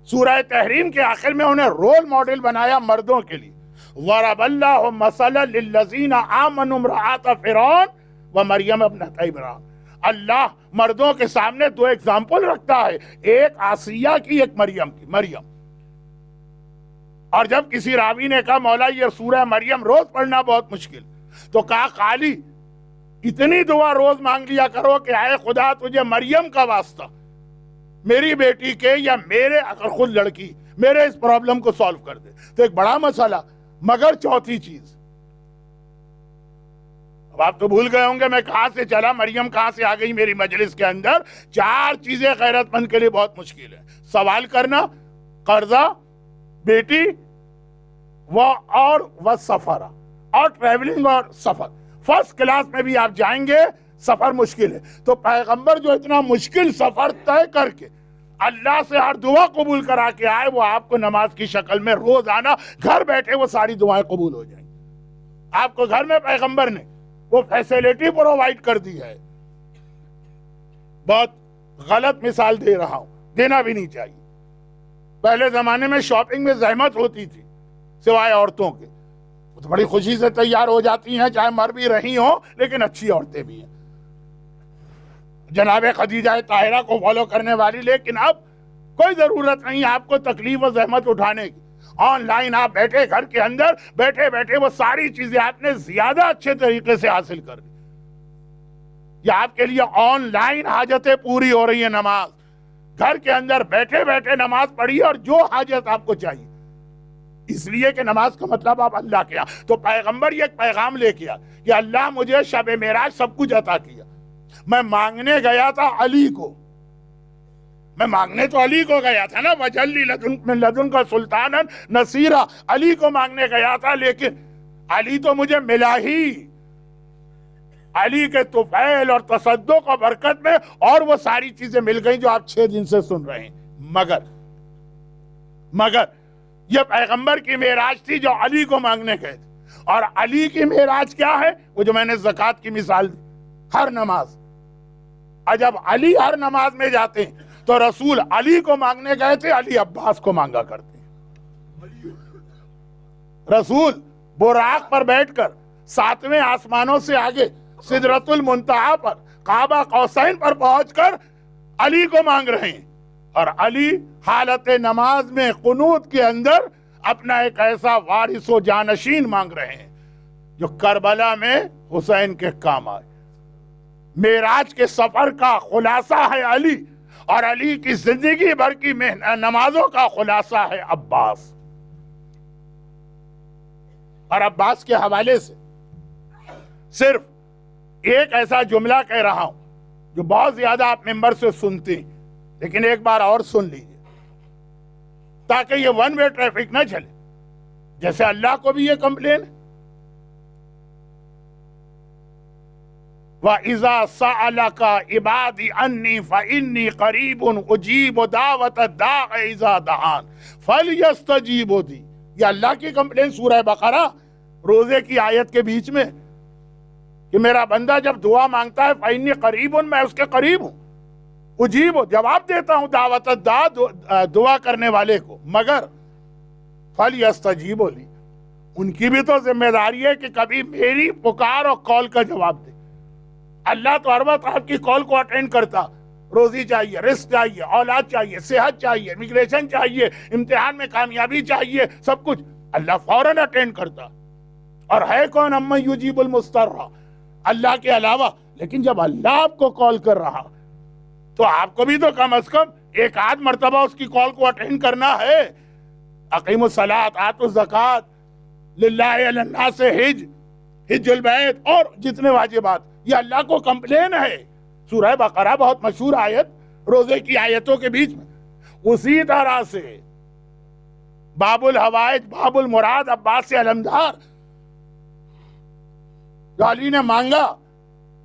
سورہ تحریم کے آخر میں انہیں رول ماڈل بنایا مردوں کے لیے. ضرب اللہ مثلا للذین آمنوا امرأۃ فرعون ومریم ابنۃ عمران. اللہ مردوں کے سامنے 2 ایگزامپل رکھتا ہے، ایک آسیہ کی، ایک مریم کی. مریم، اور جب کسی راوی نے کہا مولا یہ سورہ مریم روز پڑھنا بہت مشکل، تو کہا خالی اتنی دعا روز مانگ لیا کرو کہ اے خدا تجھے مریم کا واسطہ میری بیٹی کے یا میرے اگر خود لڑکی میرے اس پرابلم کو سالو کر دے تو ایک بڑا مسئلہ. مگر چوتھی چیز، اب آپ تو بھول گئے ہوں گے میں کہاں سے چلا، مریم کہاں سے آ گئی میری مجلس کے اندر. 4 چیزیں غیرت مند کے لیے بہت مشکل ہیں: سوال کرنا، قرضہ، بیٹی اور سفر، اور ٹریولنگ اور سفر. فرسٹ کلاس میں بھی آپ جائیں گے سفر مشکل ہے. تو پیغمبر جو اتنا مشکل سفر طے کر کے اللہ سے ہر دعا قبول کرا کے آئے، وہ آپ کو نماز کی شکل میں روزانہ گھر بیٹھے وہ ساری دعائیں قبول ہو جائیں. آپ کو گھر میں پیغمبر نے وہ فیسیلیٹی پرووائڈ کر دی ہے. بہت غلط مثال دے رہا ہوں، دینا بھی نہیں چاہیے. پہلے زمانے میں شاپنگ میں زحمت ہوتی تھی سوائے عورتوں کے، تو بڑی خوشی سے تیار ہو جاتی ہیں، چاہے مر بھی رہی ہوں لیکن اچھی عورتیں بھی ہیں، جناب خدیجہ طاہرہ کو فالو کرنے والی. لیکن اب کوئی ضرورت نہیں آپ کو تکلیف و زحمت اٹھانے کی. آن لائن آپ بیٹھے گھر کے اندر بیٹھے بیٹھے وہ ساری چیزیں آپ نے زیادہ اچھے طریقے سے حاصل کر دی. یہ آپ کے لیے آن لائن حاجتیں پوری ہو رہی ہیں. نماز گھر کے اندر بیٹھے بیٹھے نماز پڑھیے اور جو حاجت آپ کو چاہیے، اس لیے کہ نماز کا مطلب آپ اللہ کیا. تو پیغمبر یہ ایک پیغام لے کے آیا کہ اللہ مجھے شب معراج سب کچھ عطا کیا. میں مانگنے گیا تھا علی کو، میں مانگنے تو علی کو گیا تھا نا، وجلی من لدن کا سلطانا نصیرا، علی کو مانگنے گیا تھا، لیکن علی تو مجھے ملا ہی. علی کے طفیل اور تصدق اور برکت میں اور وہ ساری چیزیں مل گئیں جو آپ 6 دن سے سن رہے ہیں. مگر یہ پیغمبر کی معراج تھی جو علی کو مانگنے گئے تھے. اور علی کی معراج کیا ہے؟ وہ جو میں نے زکوٰۃ کی مثال دی، ہر نماز. اور جب علی ہر نماز میں جاتے ہیں تو رسول علی کو مانگنے گئے تھے، علی عباس کو مانگا کرتے ہیں. رسول براق پر بیٹھ کر 7ویں آسمانوں سے آگے سدرۃ المنتہا پر کعبہ قوسین پر پہنچ کر علی کو مانگ رہے ہیں. اور علی حالت نماز میں قنوت کے اندر اپنا ایک ایسا وارث و جانشین مانگ رہے ہیں جو کربلا میں حسین کے کام آئے. معراج کے سفر کا خلاصہ ہے علی، اور علی کی زندگی بھر کی نمازوں کا خلاصہ ہے عباس. اور عباس کے حوالے سے صرف ایک ایسا جملہ کہہ رہا ہوں جو بہت زیادہ آپ ممبر سے سنتے ہیں، لیکن ایک بار اور سن لیجیے تاکہ یہ ون وے ٹریفک نہ چلے. جیسے اللہ کو بھی یہ کمپلین ہے، وَإِذَا سَأَلَكَ عِبَادِي عَنِّي فَإِنِّي قَرِيبٌ أُجِيبُ دَعْوَةَ الدَّاعِ إِذَا دَعَانِ فَلْيَسْتَجِيبُوا لِي. یہ اللہ کی کمپلین سورہ بقرہ روزے کی آیت کے بیچ میں کہ میرا بندہ جب دعا مانگتا ہے فَإِنِّي قَرِيبٌ، میں اس کے قریب ہوں، اجیب جواب دیتا ہوں دعوت الداع دعا کرنے والے کو. مگر فَلْيَسْتَجِيبُوا لِي، ان کی بھی تو ذمہ داری ہے کہ کبھی میری پکار اور کال کا جواب دے. اللہ تو ہر وقت آپ کی کال کو اٹینڈ کرتا. روزی چاہیے، رزق چاہیے، اولاد چاہیے، صحت چاہیے، امیگریشن چاہیے، امتحان میں کامیابی چاہیے، سب کچھ اللہ فوراً اٹینڈ کرتا. اور ہے کون اَمَّن یُجِیبُ الْمُضْطَرَّ، اللہ کے علاوہ. لیکن جب اللہ آپ کو کال کر رہا تو آپ کو بھی تو کم از کم ایک آدھ مرتبہ اس کی کال کو اٹینڈ کرنا ہے. اقیموا الصلاۃ آتوا الزکوٰۃ للہ علی الناس حج البیت، اور جتنے واجبات، یہ اللہ کو کمپلین ہے. سورہ بقرہ بہت مشہور آیت روزے کی آیتوں کے بیچ میں. اسی طرح سے باب الحوائج باب المراد عباس علمدار جو علی نے مانگا،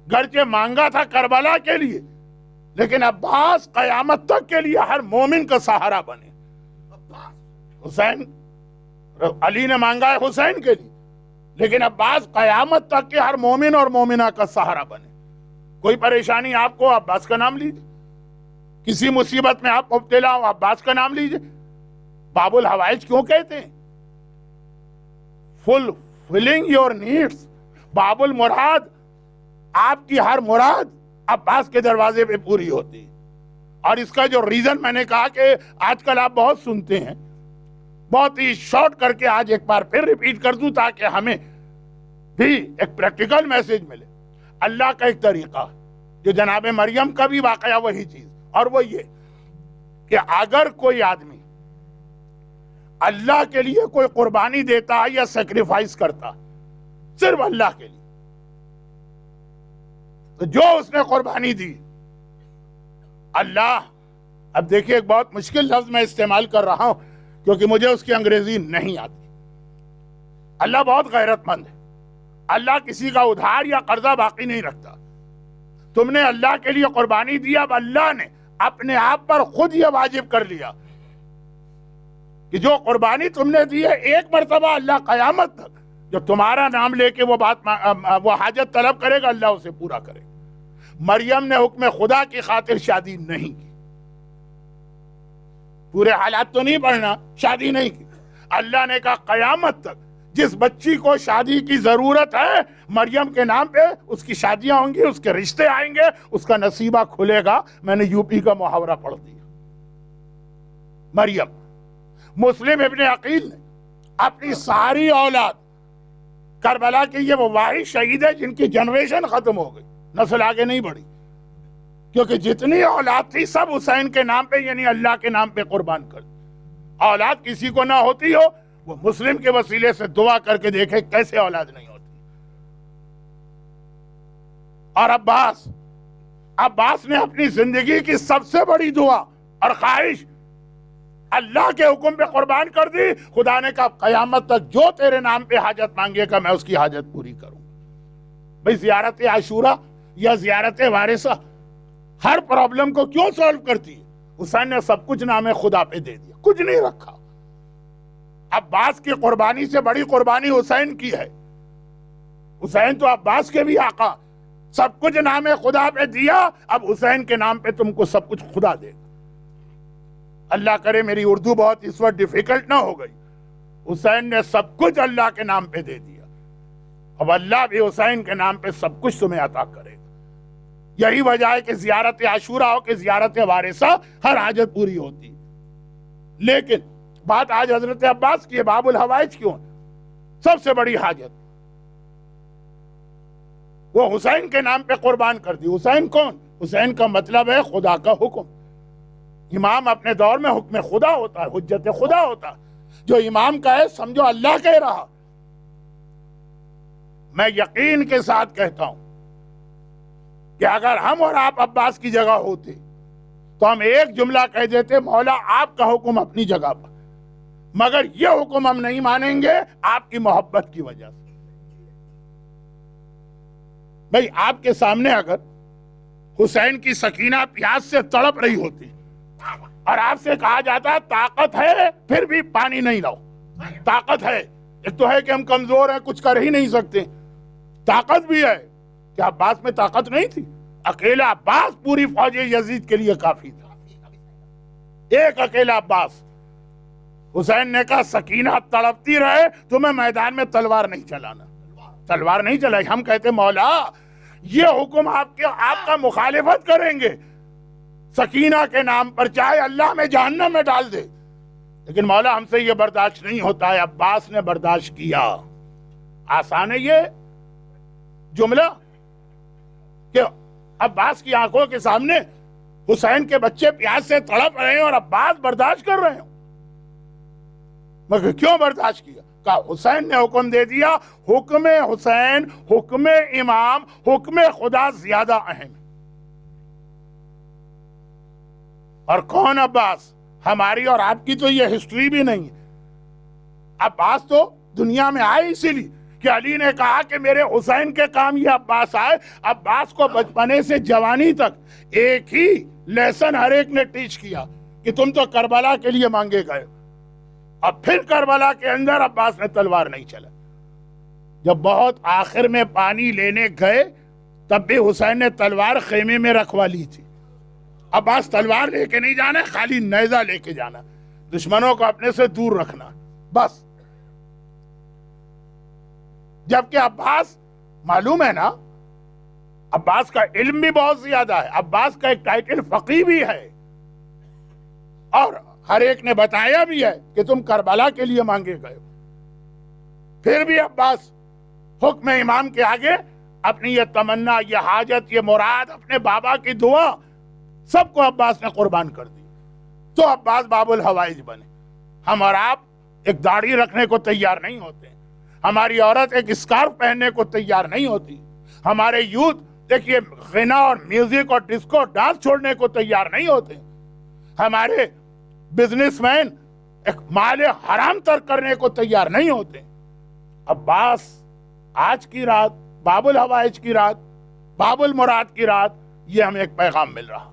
گرچہ مانگا تھا کربلا کے لیے، لیکن عباس قیامت تک کے لیے ہر مومن کا سہارا بنے. حسین، علی نے مانگا ہے حسین کے لیے، لیکن عباس قیامت تک کے ہر مومن اور مومنہ کا سہارا بنے. کوئی پریشانی آپ کو، عباس کا نام لیجئے. کسی مصیبت میں آپ مبتلا ہو، عباس کا نام لیجئے. باب الحوائج کیوں کہتے ہیں؟ fulfilling your needs. باب المراد، آپ کی ہر مراد عباس کے دروازے پہ پوری ہوتی. اور اس کا جو ریزن میں نے کہا کہ آج کل آپ بہت سنتے ہیں، بہت ہی شارٹ کر کے آج ایک بار پھر ریپیٹ کر دوں تاکہ ہمیں بھی ایک پریکٹیکل میسج ملے. اللہ کا ایک طریقہ جو جناب مریم کا بھی واقعہ وہی چیز، اور وہ یہ کہ اگر کوئی آدمی اللہ کے لیے کوئی قربانی دیتا ہے یا سیکریفائس کرتا صرف اللہ کے لیے، تو جو اس نے قربانی دی اللہ، اب دیکھیے ایک بہت مشکل لفظ میں استعمال کر رہا ہوں کیونکہ مجھے اس کی انگریزی نہیں آتی. اللہ بہت غیرت مند ہے. اللہ کسی کا ادھار یا قرضہ باقی نہیں رکھتا. تم نے اللہ کے لیے قربانی دی، اب اللہ نے اپنے آپ پر خود یہ واجب کر لیا کہ جو قربانی تم نے دی ہے ایک مرتبہ اللہ قیامت تک جو تمہارا نام لے کے وہ حاجت طلب کرے گا اللہ اسے پورا کرے. مریم نے حکم خدا کی خاطر شادی نہیں کی، پورے حالات تو نہیں پڑھنا، شادی نہیں کی. اللہ نے کہا قیامت تک جس بچی کو شادی کی ضرورت ہے مریم کے نام پہ اس کی شادیاں ہوں گی، اس کے رشتے آئیں گے، اس کا نصیبہ کھلے گا. میں نے یو پی کا محاورہ پڑھ دیا. مریم مسلم ابن عقیل نے اپنی ساری اولاد، کربلا کے یہ وہ واحد شہید ہے جن کی جنریشن ختم ہو گئی، نسل آگے نہیں بڑھی، کیونکہ جتنی اولاد تھی سب حسین کے نام پہ یعنی اللہ کے نام پہ قربان کر. اولاد کسی کو نہ ہوتی ہو وہ مسلم کے وسیلے سے دعا کر کے دیکھے کیسے اولاد نہیں ہوتی. اور عباس نے اپنی زندگی کی سب سے بڑی دعا اور خواہش اللہ کے حکم پہ قربان کر دی. خدا نے کہا قیامت تک جو تیرے نام پہ حاجت مانگے گا میں اس کی حاجت پوری کروں. بھئی زیارت عاشورہ یا زیارت وارثہ ہر پرابلم کو کیوں سولو کرتی ہے؟ حسین نے سب کچھ نام خدا پہ دے دیا، کچھ نہیں رکھا. عباس کی قربانی سے بڑی قربانی حسین کی ہے. حسین تو عباس کے بھی آقا، سب کچھ نام خدا پہ دیا، اب حسین کے نام پہ تم کو سب کچھ خدا دے گا. اللہ کرے میری اردو بہت اس وقت ڈیفیکلٹ نہ ہو گئی. حسین نے سب کچھ اللہ کے نام پہ دے دیا، اب اللہ بھی حسین کے نام پہ سب کچھ تمہیں عطا کرے گا. یہی وجہ ہے کہ زیارت عاشورہ ہو کہ زیارت وارثہ ہر حاجت پوری ہوتی. لیکن بات آج حضرت عباس کی ہے، باب الحوائج کیوں ہے؟ سب سے بڑی حاجت وہ حسین کے نام پہ قربان کر دی. حسین کون؟ حسین کا مطلب ہے خدا کا حکم. امام اپنے دور میں حکم خدا ہوتا ہے، حجت خدا ہوتا ہے. جو امام کا ہے سمجھو اللہ کہہ رہا. میں یقین کے ساتھ کہتا ہوں کہ اگر ہم اور آپ عباس کی جگہ ہوتے تو ہم ایک جملہ کہہ دیتے، مولا آپ کا حکم اپنی جگہ پر، مگر یہ حکم ہم نہیں مانیں گے آپ کی محبت کی وجہ سے. بھئی آپ کے سامنے اگر حسین کی سکینہ پیاس سے تڑپ رہی ہوتی اور آپ سے کہا جاتا طاقت ہے پھر بھی پانی نہیں لاؤ، طاقت ہے، ایک تو ہے کہ ہم کمزور ہیں کچھ کر ہی نہیں سکتے، طاقت بھی ہے. کیا عباس میں طاقت نہیں تھی؟ اکیلا عباس پوری فوج یزید کے لیے کافی تھا، ایک اکیلا عباس. حسین نے کہا سکینہ تڑپتی رہے تمہیں میدان میں تلوار نہیں چلانا. تلوار نہیں چلائی. ہم کہتے مولا یہ حکم آپ کا مخالفت کریں گے سکینہ کے نام پر، چاہے اللہ میں جہنم میں ڈال دے، لیکن مولا ہم سے یہ برداشت نہیں ہوتا ہے. عباس نے برداشت کیا. آسان ہے یہ جملہ کہ عباس کی آنکھوں کے سامنے حسین کے بچے پیاس سے تڑپ رہے ہیں اور عباس برداشت کر رہے ہیں. مگر کیوں برداشت کیا؟ کہا حسین نے حکم دے دیا. حکم حسین، حکم امام، حکم خدا زیادہ اہم. اور کون عباس؟ ہماری اور آپ کی تو یہ ہسٹری بھی نہیں ہے. عباس تو دنیا میں آئے اسی لیے کہ علی نے کہا کہ میرے حسین کے کام یہ عباس آئے. عباس کو بچپنے سے جوانی تک ایک ہی لیسن ہر ایک نے ٹیچ کیا کہ تم تو کربلا کے لیے مانگے گئے. اب پھر کربلا کے اندر عباس نے تلوار نہیں چلا. جب بہت آخر میں پانی لینے گئے تب بھی حسین نے تلوار خیمے میں رکھوا لی تھی. عباس تلوار لے کے نہیں جانا، خالی نیزہ لے کے جانا، دشمنوں کو اپنے سے دور رکھنا بس. جبکہ عباس معلوم ہے نا، عباس کا علم بھی بہت زیادہ ہے، عباس کا ایک ٹائٹل فقیہ بھی ہے، اور ہر ایک نے بتایا بھی ہے کہ تم کربلا کے لیے مانگے گئے ہو. پھر بھی عباس حکم امام کے آگے اپنی یہ تمنا، یہ حاجت، یہ مراد، اپنے بابا کی دعا، سب کو عباس نے قربان کر دی. تو عباس باب الحوائج بنے. ہم اور آپ ایک داڑھی رکھنے کو تیار نہیں ہوتے, ہماری عورت ایک اسکارف پہننے کو تیار نہیں ہوتی, ہمارے یوتھ دیکھیے غنا اور میوزک اور ڈسکو ڈانس چھوڑنے کو تیار نہیں ہوتے, ہمارے بزنس مین ایک مال حرام ترک کرنے کو تیار نہیں ہوتے. عباس آج کی رات, باب الحوائج کی رات, باب المراد کی رات, یہ ہمیں ایک پیغام مل رہا,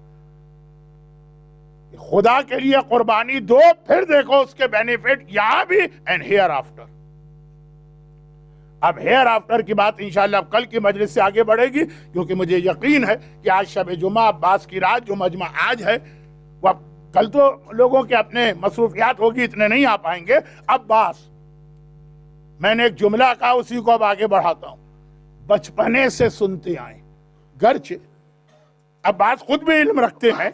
خدا کے لیے قربانی دو, پھر دیکھو اس کے بینیفٹ یہاں بھی اینڈ ہیئر آفٹر. اب ہیئر آفٹر کی بات انشاءاللہ کل کی مجلس سے آگے بڑھے گی, کیونکہ مجھے یقین ہے کہ آج شب جمعہ عباس کی رات جو مجمع آج ہے, وہ کل تو لوگوں کے اپنے مصروفیات ہوگی, اتنے نہیں آ پائیں گے. عباس, میں نے ایک جملہ کہا, اسی کو اب آگے بڑھاتا ہوں. بچپنے سے سنتے آئیں, گرچہ عباس خود بھی علم رکھتے ہیں,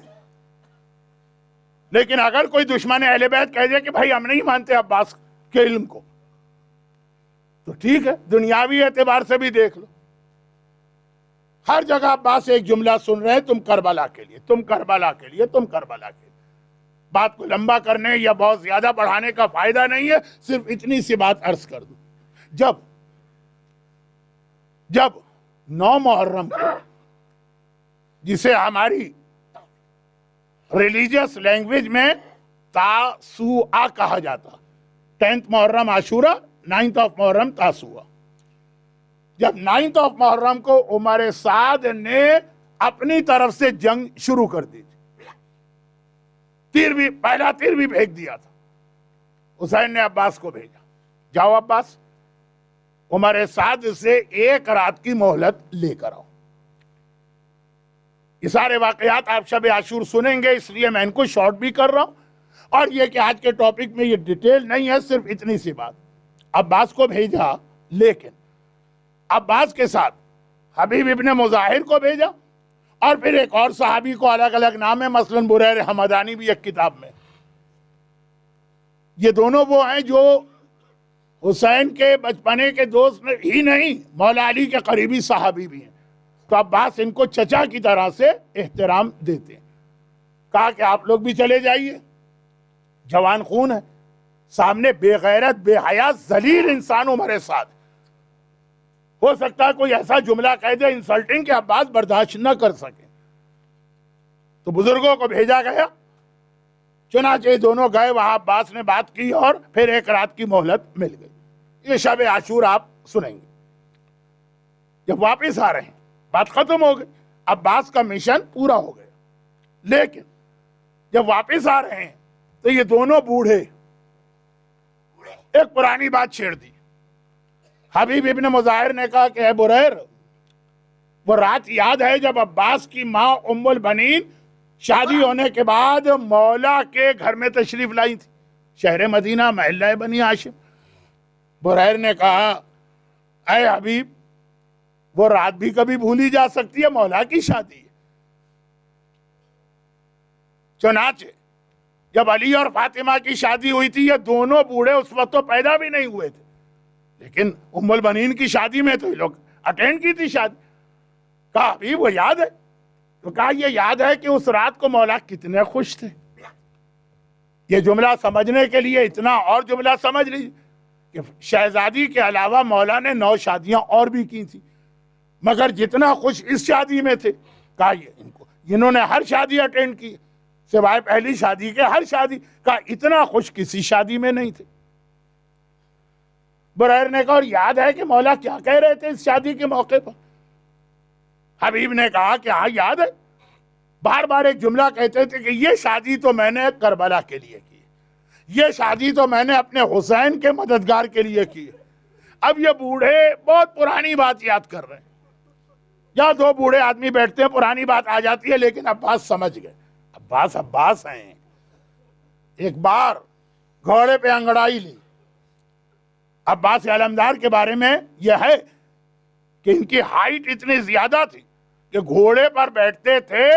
لیکن اگر کوئی دشمن اہل بیت کہہ دے کہ بھائی ہم نہیں مانتے عباس کے علم کو, تو ٹھیک ہے, دنیاوی اعتبار سے بھی دیکھ لو. ہر جگہ عباس ایک جملہ سن رہے ہیں, تم کربلا کے لیے, تم کربلا کے لیے, تم کربلا کے لیے. بات کو لمبا کرنے یا بہت زیادہ بڑھانے کا فائدہ نہیں ہے, صرف اتنی سی بات عرض کر دوں. جب 9 محرم کو, جسے ہماری ریلیجیس لینگویج میں تاسوعا کہا جاتا, 10th Muharram Ashura, 9th of محرم تاسوعا, جب 9th آف محرم کو عمر سعد نے اپنی طرف سے جنگ شروع کر دی تھی, پہلا تیر بھی بھیج دیا تھا, حسین نے عباس کو بھیجا, جاؤ عباس عمر سعد سے 1 رات کی مہلت لے کر آؤ. یہ سارے واقعات آپ شب عاشور سنیں گے, اس لیے میں ان کو شارٹ بھی کر رہا ہوں, اور یہ کہ آج کے ٹاپک میں یہ ڈیٹیل نہیں ہے, صرف اتنی سی بات. عباس کو بھیجا, لیکن عباس کے ساتھ حبیب ابن مظاہر کو بھیجا, اور پھر ایک اور صحابی کو, الگ الگ نام ہے, مثلا بریر حمدانی بھی ایک کتاب میں. یہ دونوں وہ ہیں جو حسین کے بچپنے کے دوست ہی نہیں, مولا علی کے قریبی صحابی بھی ہیں. تو عباس ان کو چچا کی طرح سے احترام دیتے ہیں. کہا کہ آپ لوگ بھی چلے جائیے, جوان خون ہے, سامنے بے غیرت, بے حیا, ذلیل انسان عمر سعد, ہو سکتا ہے کوئی ایسا جملہ کہہ دے انسلٹنگ کہ عباس برداشت نہ کر سکے. تو بزرگوں کو بھیجا گیا, چنانچہ دونوں گئے, وہاں عباس نے بات کی اور پھر 1 رات کی مہلت مل گئی. یہ شب عاشور آپ سنیں گے. جب واپس آ رہے ہیں, بات ختم ہو گئی, عباس کا مشن پورا ہو گیا, لیکن جب واپس آ رہے ہیں تو یہ دونوں بوڑھے ایک پرانی بات چھیڑ دی. حبیب ابن مظاہر نے کہا کہ اے بریر, وہ رات یاد ہے جب عباس کی ماں ام البنین شادی ہونے کے بعد مولا کے گھر میں تشریف لائی تھی, شہر مدینہ, محلہ بنی ہاشم. بریر نے کہا اے حبیب, وہ رات بھی کبھی بھولی جا سکتی ہے, مولا کی شادی ہے. چنانچہ جب علی اور فاطمہ کی شادی ہوئی تھی, یہ دونوں بوڑھے اس وقت تو پیدا بھی نہیں ہوئے تھے, لیکن ام البنین کی شادی میں تو یہ لوگ اٹینڈ کی تھی شادی. کہا حبیب وہ یاد ہے؟ تو کہا یہ یاد ہے کہ اس رات کو مولا کتنے خوش تھے. یہ جملہ سمجھنے کے لیے اتنا اور جملہ سمجھ لیجیے کہ شہزادی کے علاوہ مولا نے 9 شادیاں اور بھی کی تھی, مگر جتنا خوش اس شادی میں تھے, کہا انہوں نے ہر شادی اٹینڈ کی سوائے پہلی شادی کے, ہر شادی کا اتنا خوش کسی شادی میں نہیں تھے. بریر نے کہا اور یاد ہے کہ مولا کیا کہہ رہے تھے اس شادی کے موقع پر؟ حبیب نے کہا کہ ہاں یاد ہے, بار بار ایک جملہ کہتے تھے کہ یہ شادی تو میں نے کربلا کے لیے کی, یہ شادی تو میں نے اپنے حسین کے مددگار کے لیے کی. اب یہ بوڑھے بہت پرانی بات یاد کر رہے ہیں, یا 2 بوڑھے آدمی بیٹھتے ہیں, پرانی بات آ جاتی ہے, لیکن عباس سمجھ گئے. عباس ہیں. ایک بار گھوڑے پہ انگڑائی لی. عباس علمدار کے بارے میں یہ ہے کہ ان کی ہائٹ اتنی زیادہ تھی کہ گھوڑے پر بیٹھتے تھے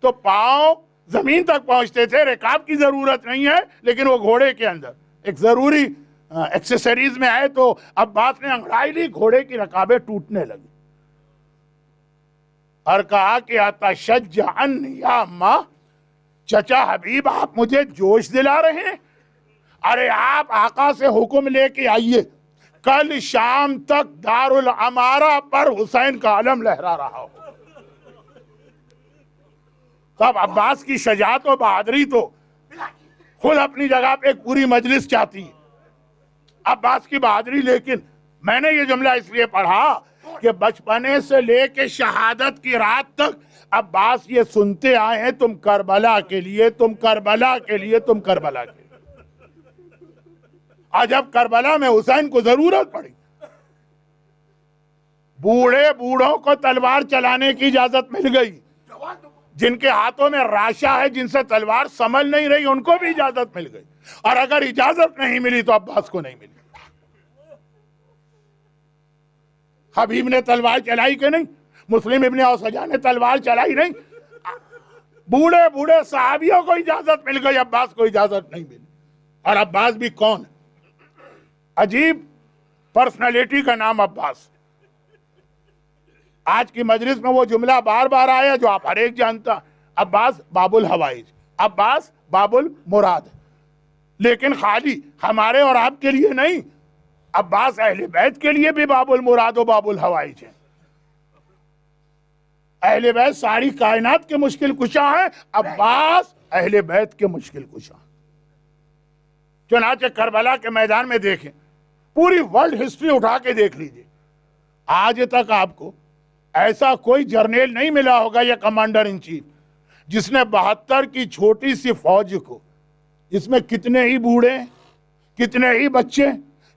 تو پاؤں زمین تک پہنچتے تھے, رکاب کی ضرورت نہیں ہے, لیکن وہ گھوڑے کے اندر ایک ضروری ایکسیسریز میں آئے تو عباس نے انگڑائی لی, گھوڑے کی رکابیں ٹوٹنے لگی, اور کہا کہ اتشجعن یا ماں, چچا حبیب آپ مجھے جوش دلا رہے ہیں؟ ارے آپ آقا سے حکم لے کے آئیے، کل شام تک دارالعمارہ پر حسین کا علم لہرا رہا ہو۔ تب عباس کی شجاعت و بہادری تو خود اپنی جگہ پہ ایک پوری مجلس چاہتی ہے، عباس کی بہادری۔ لیکن میں نے یہ جملہ اس لیے پڑھا کہ بچپنے سے لے کے شہادت کی رات تک عباس یہ سنتے آئے ہیں، تم کربلا کے لیے، تم کربلا کے لیے، تم کربلا کے لیے۔ آج اب کربلا میں حسین کو ضرورت پڑی، بوڑھوں کو تلوار چلانے کی اجازت مل گئی، جن کے ہاتھوں میں راشا ہے، جن سے تلوار سنبھل نہیں رہی، ان کو بھی اجازت مل گئی، اور اگر اجازت نہیں ملی تو عباس کو نہیں ملی۔ حبیب نے تلوار چلائی کہ نہیں؟ مسلم ابن اوسجا نے تلوار چلائی نہیں؟ بوڑھے صحابیوں کو اجازت مل گئی، عباس کو اجازت نہیں ملی۔ اور عباس بھی کون ہے؟ عجیب پرسنالٹی کا نام عباس۔ آج کی مجلس میں وہ جملہ بار بار آیا جو آپ ہر ایک جانتا، عباس باب الحوائج، عباس باب المراد، لیکن خالی ہمارے اور آپ کے لیے نہیں، عباس اہل بیت کے لیے بھی باب المراد و باب الحوائج ہے۔ اہل بیت ساری کائنات کے مشکل کشا ہیں، عباس اہل بیت کے مشکل کشا۔ چنانچہ کربلا کے میدان میں دیکھیں، پوری ورلڈ ہسٹری اٹھا کے دیکھ لیجئے، آج تک آپ کو ایسا کوئی جرنیل نہیں ملا ہوگا یا کمانڈر ان چیف جس نے 72 کی چھوٹی سی فوج کو، جس میں کتنے ہی بوڑھے، کتنے ہی بچے،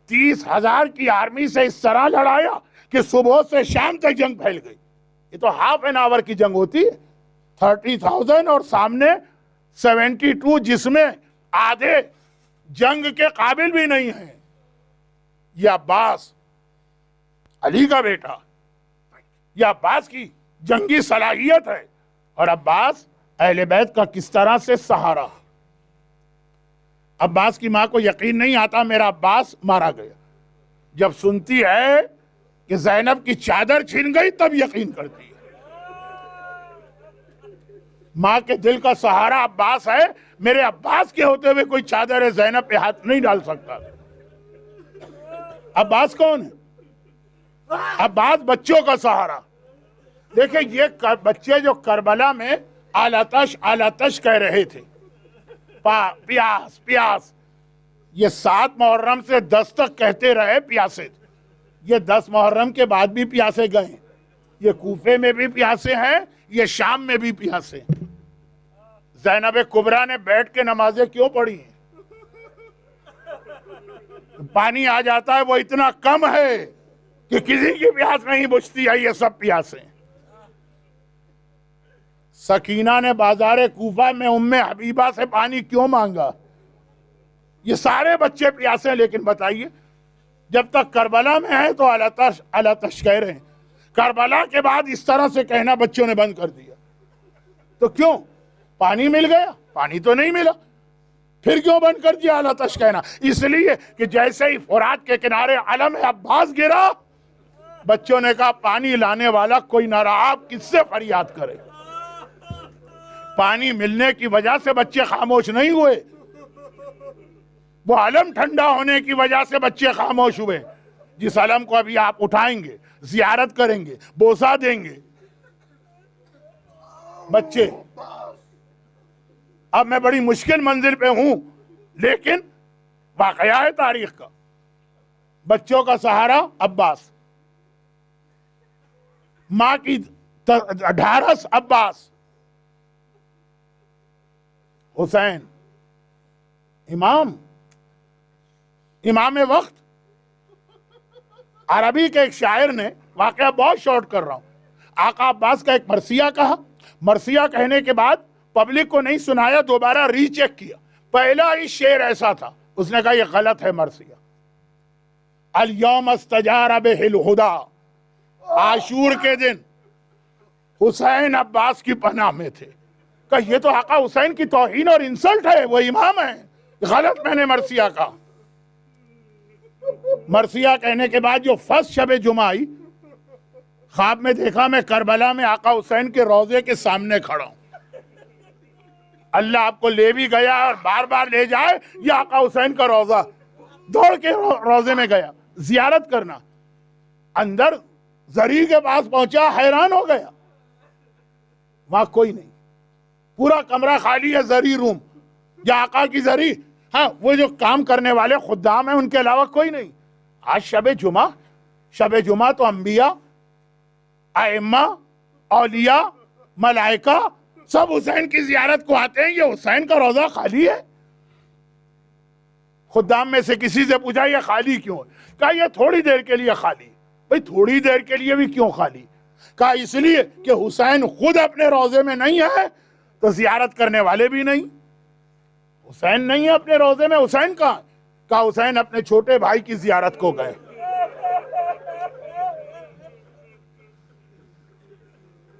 30,000 کی آرمی سے اس طرح لڑایا کہ صبح سے شام تک جنگ پھیل گئی۔ یہ تو ہاف این آور کی جنگ ہوتی ہے، 30,000 اور سامنے 72، جس میں آدھے جنگ کے قابل بھی نہیں ہیں۔ یہ عباس، علی کا بیٹا، یہ عباس کی جنگی صلاحیت ہے، اور عباس اہل بیت کا کس طرح سے سہارا۔ عباس کی ماں کو یقین نہیں آتا میرا عباس مارا گیا، جب سنتی ہے کہ زینب کی چادر چھن گئی تب یقین کرتی ہے۔ ماں کے دل کا سہارا عباس ہے، میرے عباس کے ہوتے ہوئے کوئی چادر زینب پہ ہاتھ نہیں ڈال سکتا۔ عباس کون ہے؟ عباس بچوں کا سہارا۔ دیکھیں یہ بچے جو کربلا میں آلاتش آلاتش کہہ رہے تھے، پیاس پیاس، یہ 7 محرم سے 10 تک کہتے رہے پیاسے تھے، یہ 10 محرم کے بعد بھی پیاسے گئے، یہ کوفے میں بھی پیاسے ہیں، یہ شام میں بھی پیاسے ہیں۔ زینب کبریٰ نے بیٹھ کے نمازیں کیوں پڑھی ہیں؟ پانی آ جاتا ہے وہ اتنا کم ہے کہ کسی کی پیاس نہیں بجھتی ہے، یہ سب پیاسے ہیں۔ سکینہ نے بازار کوفہ میں ام حبیبہ سے پانی کیوں مانگا؟ یہ سارے بچے پیاسے ہیں، لیکن بتائیے جب تک کربلا میں ہے تو آلاتش آلاتش کہہ رہے ہیں، کربلا کے بعد اس طرح سے کہنا بچوں نے بند کر دیا۔ تو کیوں؟ پانی مل گیا؟ پانی تو نہیں ملا، پھر کیوں بند کر دیا آلاتش کہنا؟ اس لیے کہ جیسے ہی فرات کے کنارے علم عباس گرا، بچوں نے کہا پانی لانے والا کوئی نہ رہا، آپ کس سے فریاد کرے؟ پانی ملنے کی وجہ سے بچے خاموش نہیں ہوئے، وہ علم ٹھنڈا ہونے کی وجہ سے بچے خاموش ہوئے۔ جس علم کو ابھی آپ اٹھائیں گے، زیارت کریں گے، بوسہ دیں گے، بچے، اب میں بڑی مشکل منزل پہ ہوں، لیکن واقعہ ہے تاریخ کا، بچوں کا سہارا عباس، ماں کی ڈھارس عباس، حسین امام وقت۔ عربی کے ایک شاعر نے، واقعہ بہت شارٹ کر رہا ہوں، آقا عباس کا ایک مرثیہ کہا، مرثیہ کہنے کے بعد پبلک کو نہیں سنایا، دوبارہ ری چیک کیا، پہلا ہی شعر ایسا تھا، اس نے کہا یہ غلط ہے مرثیہ۔ الیوم استجار بہ الہدی، عاشور کے دن حسین عباس کی پناہ میں تھے، کہ یہ تو آقا حسین کی توہین اور انسلٹ ہے، وہ امام ہے، غلط میں نے مرثیہ کہا۔ مرثیہ کہنے کے بعد جو فرسٹ شب جمعہ آئی، خواب میں دیکھا میں کربلا میں آقا حسین کے روضے کے سامنے کھڑا ہوں، اللہ آپ کو لے بھی گیا اور بار بار لے جائے. یہ آقا حسین کا روضہ, دوڑ کے روضے میں گیا زیارت کرنا. اندر زری کے پاس پہنچا, حیران ہو گیا, وہاں کوئی نہیں, پورا کمرہ خالی ہے, زری روم, یا آقا کی زری, ہاں وہ جو کام کرنے والے خدام ہیں ان کے علاوہ کوئی نہیں. آج شب جمعہ تو انبیاء, ائمہ, اولیاء, ملائکہ سب حسین کی زیارت کو آتے ہیں, یہ حسین کا روضہ خالی ہے. خدام میں سے کسی سے پوچھا یہ خالی کیوں ہے؟ کہا یہ تھوڑی دیر کے لیے خالی. بھئی تھوڑی دیر کے لیے بھی کیوں خالی؟ کہا اس لیے کہ حسین خود اپنے روضے میں نہیں ہے تو زیارت کرنے والے بھی نہیں. حسین نہیں ہے اپنے روضے میں, حسین کہاں؟ کہا حسین اپنے چھوٹے بھائی کی زیارت کو گئے.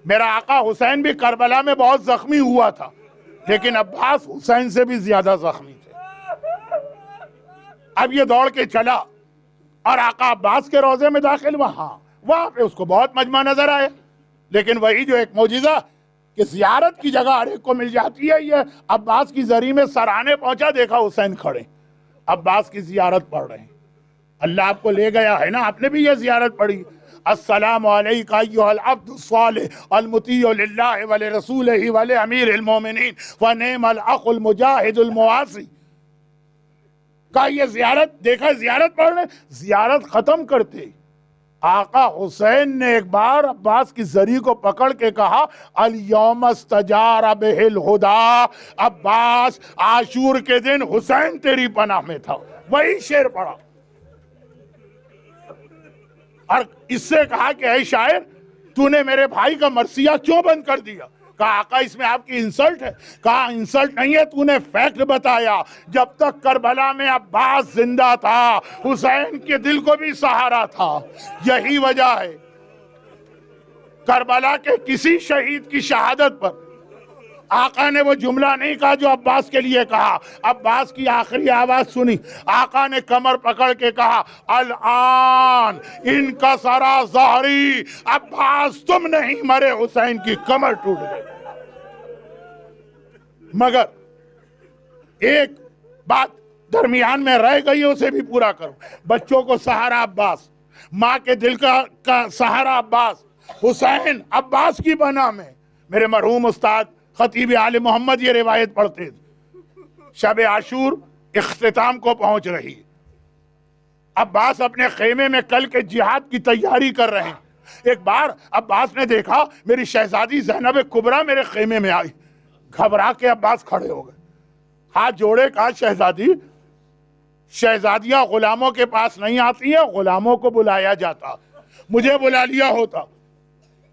میرا آقا حسین بھی کربلا میں بہت زخمی ہوا تھا, لیکن عباس حسین سے بھی زیادہ زخمی تھے. اب یہ دوڑ کے چلا اور آقا عباس کے روضے میں داخل ہوا. وہاں پہ اس کو بہت مجمع نظر آئے, لیکن وہی جو ایک معجزہ کہ زیارت کی جگہ ہر ایک کو مل جاتی ہے, یہ عباس کی زری میں سرانے پہنچا, دیکھا حسین کھڑے عباس کی زیارت پڑھ رہے ہیں. اللہ آپ کو لے گیا ہے نا, آپ نے بھی یہ زیارت پڑھی. السلام علیکہ ایھا العبد الصالح المطیع للہ ولرسولہ ولامیر المومنین ونعم الاخ المجاہد المواسی. کہا یہ زیارت, دیکھا زیارت پڑھ رہے, زیارت ختم کرتے آقا حسین نے ایک بار عباس کی زری کو پکڑ کے کہا الیوم استجار بہ الہدی. عباس عاشور کے دن حسین تیری پناہ میں تھا. وہی شعر پڑھا اور اس سے کہا کہ اے شاعر تو نے میرے بھائی کا مرثیہ کیوں بند کر دیا؟ کہا آقا اس میں آپ کی انسلٹ ہے. کہا انسلٹ نہیں ہے, تو نے فیکٹ بتایا. جب تک کربلا میں عباس زندہ تھا حسین کے دل کو بھی سہارا تھا. یہی وجہ ہے کربلا کے کسی شہید کی شہادت پر آقا نے وہ جملہ نہیں کہا جو عباس کے لیے کہا. عباس کی آخری آواز سنی, آقا نے کمر پکڑ کے کہا الآن ان کا سرا ظہری. عباس تم نہیں مرے, حسین کی کمر ٹوٹ گئی. مگر ایک بات درمیان میں رہ گئی, اسے بھی پورا کرو. بچوں کو سہارا عباس, ماں کے دل کا سہارا عباس. حسین عباس کی پناہ میں. میرے مرحوم استاد خطیب آل محمد یہ روایت پڑھتے تھے, شب عاشور اختتام کو پہنچ رہی, عباس اپنے خیمے میں کل کے جہاد کی تیاری کر رہے ہیں. ایک بار عباس نے دیکھا میری شہزادی زینب کبریٰ میرے خیمے میں آئی. گھبرا کے عباس کھڑے ہو گئے, ہاتھ جوڑے, کہا شہزادی, شہزادیاں غلاموں کے پاس نہیں آتی ہیں, غلاموں کو بلایا جاتا, مجھے بلا لیا ہوتا.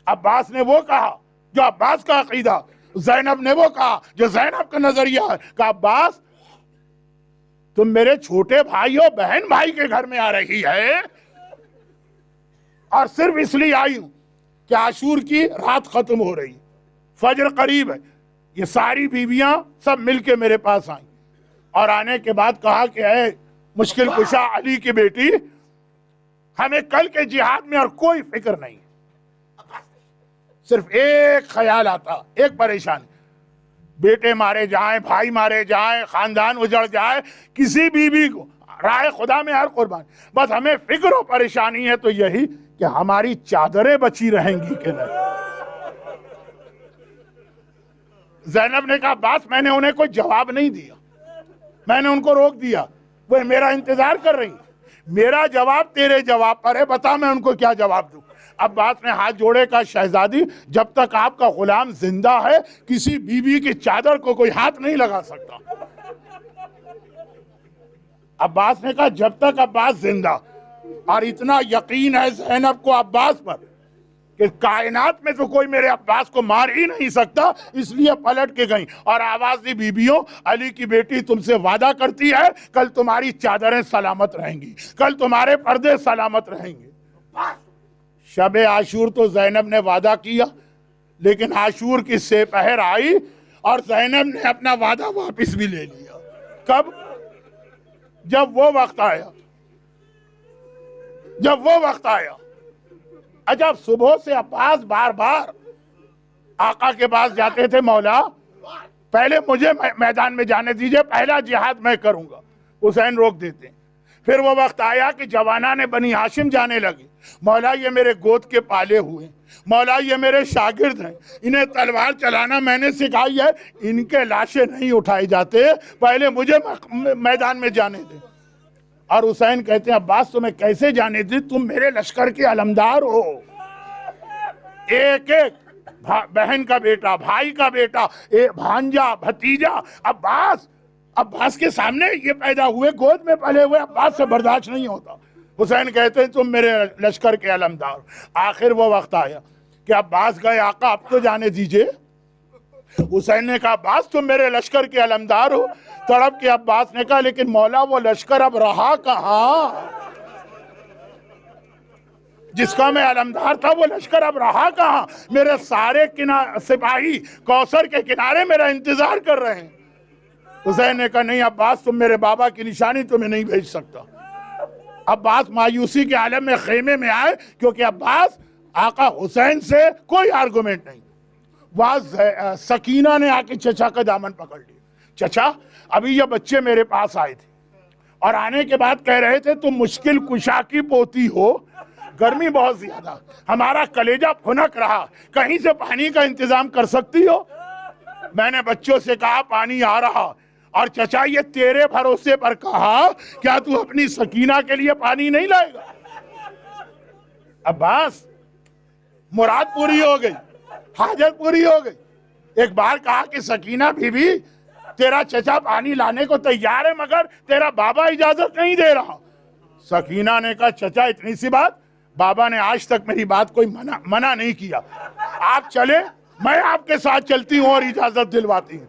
عباس نے وہ کہا جو عباس کا عقیدہ, زینب نے وہ کہا جو زینب کا نظریہ ہے. کہا عباس تم میرے چھوٹے بھائی ہو, بہن بھائی کے گھر میں آ رہی ہے, اور صرف اس لیے آئی ہوں کہ عاشور کی رات ختم ہو رہی, فجر قریب ہے. یہ ساری بیویاں سب مل کے میرے پاس آئیں, اور آنے کے بعد کہا کہ اے مشکل کشا علی کی بیٹی, ہمیں کل کے جہاد میں اور کوئی فکر نہیں, صرف ایک خیال آتا, ایک پریشانی, بیٹے مارے جائیں, بھائی مارے جائیں, خاندان اجڑ جائے, کسی بیوی کو راہ خدا میں ہر قربان. بس ہمیں فکر و پریشانی ہے تو یہی کہ ہماری چادریں بچی رہیں گی کہ نہیں. زینب نے کہا باس میں نے انہیں کوئی جواب نہیں دیا, میں نے ان کو روک دیا, وہ میرا انتظار کر رہی. میرا جواب تیرے جواب پر ہے, بتا میں ان کو کیا جواب دوں. عباس نے ہاتھ جوڑے, کہا شہزادی جب تک آپ کا غلام زندہ ہے کسی بیوی کی چادر کو کوئی ہاتھ نہیں لگا سکتا. عباس نے کہا جب تک عباس زندہ, اور اتنا یقین ہے زینب کو عباس پر کہ کائنات میں تو کوئی میرے عباس کو مار ہی نہیں سکتا, اس لیے پلٹ کے گئیں اور آواز دی بیبیوں علی کی بیٹی تم سے وعدہ کرتی ہے کل تمہاری چادریں سلامت رہیں گی, کل تمہارے پردے سلامت رہیں گے. شب عاشور تو زینب نے وعدہ کیا, لیکن عاشور کی سپہر آئی اور زینب نے اپنا وعدہ واپس بھی لے لیا. کب؟ جب وہ وقت آیا, جب وہ وقت آیا. جب صبح سے عباس بار بار آقا کے پاس جاتے تھے, مولا پہلے مجھے میدان میں جانے دیجئے، پہلا جہاد میں کروں گا۔ حسین روک دیتے ہیں۔ پھر وہ وقت آیا کہ جوانان بنی ہاشم جانے لگے، مولا یہ میرے گود کے پالے ہوئے، مولا یہ میرے شاگرد ہیں، انہیں تلوار چلانا میں نے سکھائی ہے، ان کے لاشیں نہیں اٹھائے جاتے، پہلے مجھے میدان میں جانے دیں۔ اور حسین کہتے ہیں عباس تمہیں کیسے جانے دیں، تم میرے لشکر کے علمدار ہو۔ ایک ایک بہن کا بیٹا، بھائی کا بیٹا، بھانجا، بھتیجا، عباس کے سامنے یہ پیدا ہوئے، گود میں پلے ہوئے، عباس سے برداشت نہیں ہوتا۔ حسین کہتے ہیں تم میرے لشکر کے علمدار۔ آخر وہ وقت آیا کہ عباس گئے، آقا اب تو جانے دیجئے۔ حسین نے کہا عباس تم میرے لشکر کے علمدار ہو۔ تڑپ کے عباس نے کہا لیکن مولا وہ لشکر اب رہا کہاں، جس کا میں علمدار تھا وہ لشکر اب رہا کہاں، میرے سارے سپاہی کوثر کے کنارے میرا انتظار کر رہے ہیں۔ حسین نے کہا نہیں عباس تم میرے بابا کی نشانی تمہیں نہیں بھیج سکتا۔ عباس مایوسی کے عالم میں خیمے میں آئے، کیونکہ عباس آقا حسین سے کوئی آرگومنٹ نہیں۔ وہاں سکینہ نے آ کے چچا کا دامن پکڑ لیا، چچا ابھی یہ بچے میرے پاس آئے تھے اور آنے کے بعد کہہ رہے تھے تم مشکل کشا کی پوتی ہو، گرمی بہت زیادہ، ہمارا کلیجہ پھنک رہا، کہیں سے پانی کا انتظام کر سکتی ہو؟ میں نے بچوں سے کہا پانی آ رہا، اور چچا یہ تیرے بھروسے پر کہا، کیا تو اپنی سکینہ کے لیے پانی نہیں لائے گا؟ عباس مراد پوری ہو گئی، حاجت پوری ہو گئی۔ ایک بار کہا کہ سکینہ بی بی تیرا چچا پانی لانے کو تیار ہے مگر تیرا بابا اجازت نہیں دے رہا۔ سکینہ نے کہا چچا اتنی سی بات، بابا نے آج تک میری بات کوئی منع نہیں کیا، آپ چلیں میں آپ کے ساتھ چلتی ہوں اور اجازت دلواتی ہوں۔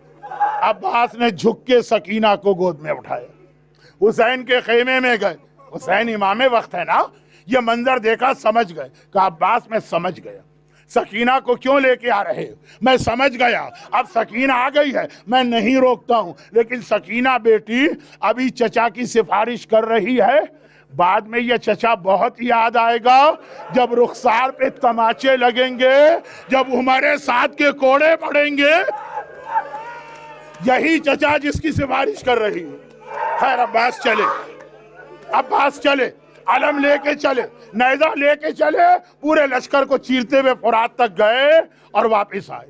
عباس نے جھک کے سکینہ کو گود میں اٹھایا، حسین کے خیمے میں گئے۔ حسین امام وقت ہے نا، یہ منظر دیکھا سمجھ گئے، کہا عباس میں سمجھ گیا سکینہ کو کیوں لے کے آ رہے ہو، میں سمجھ گیا، اب سکینہ آ گئی ہے میں نہیں روکتا ہوں، لیکن سکینہ بیٹی ابھی چچا کی سفارش کر رہی ہے، بعد میں یہ چچا بہت یاد آئے گا جب رخسار پہ تماچے لگیں گے، جب ہمارے ساتھ کے کوڑے پڑیں گے، یہی چچا جس کی سفارش کر رہی ہے۔ خیر عباس چلے، علم لے کے چلے، نیزہ لے کے چلے، پورے لشکر کو چیرتے ہوئے فرات تک گئے اور واپس آئے۔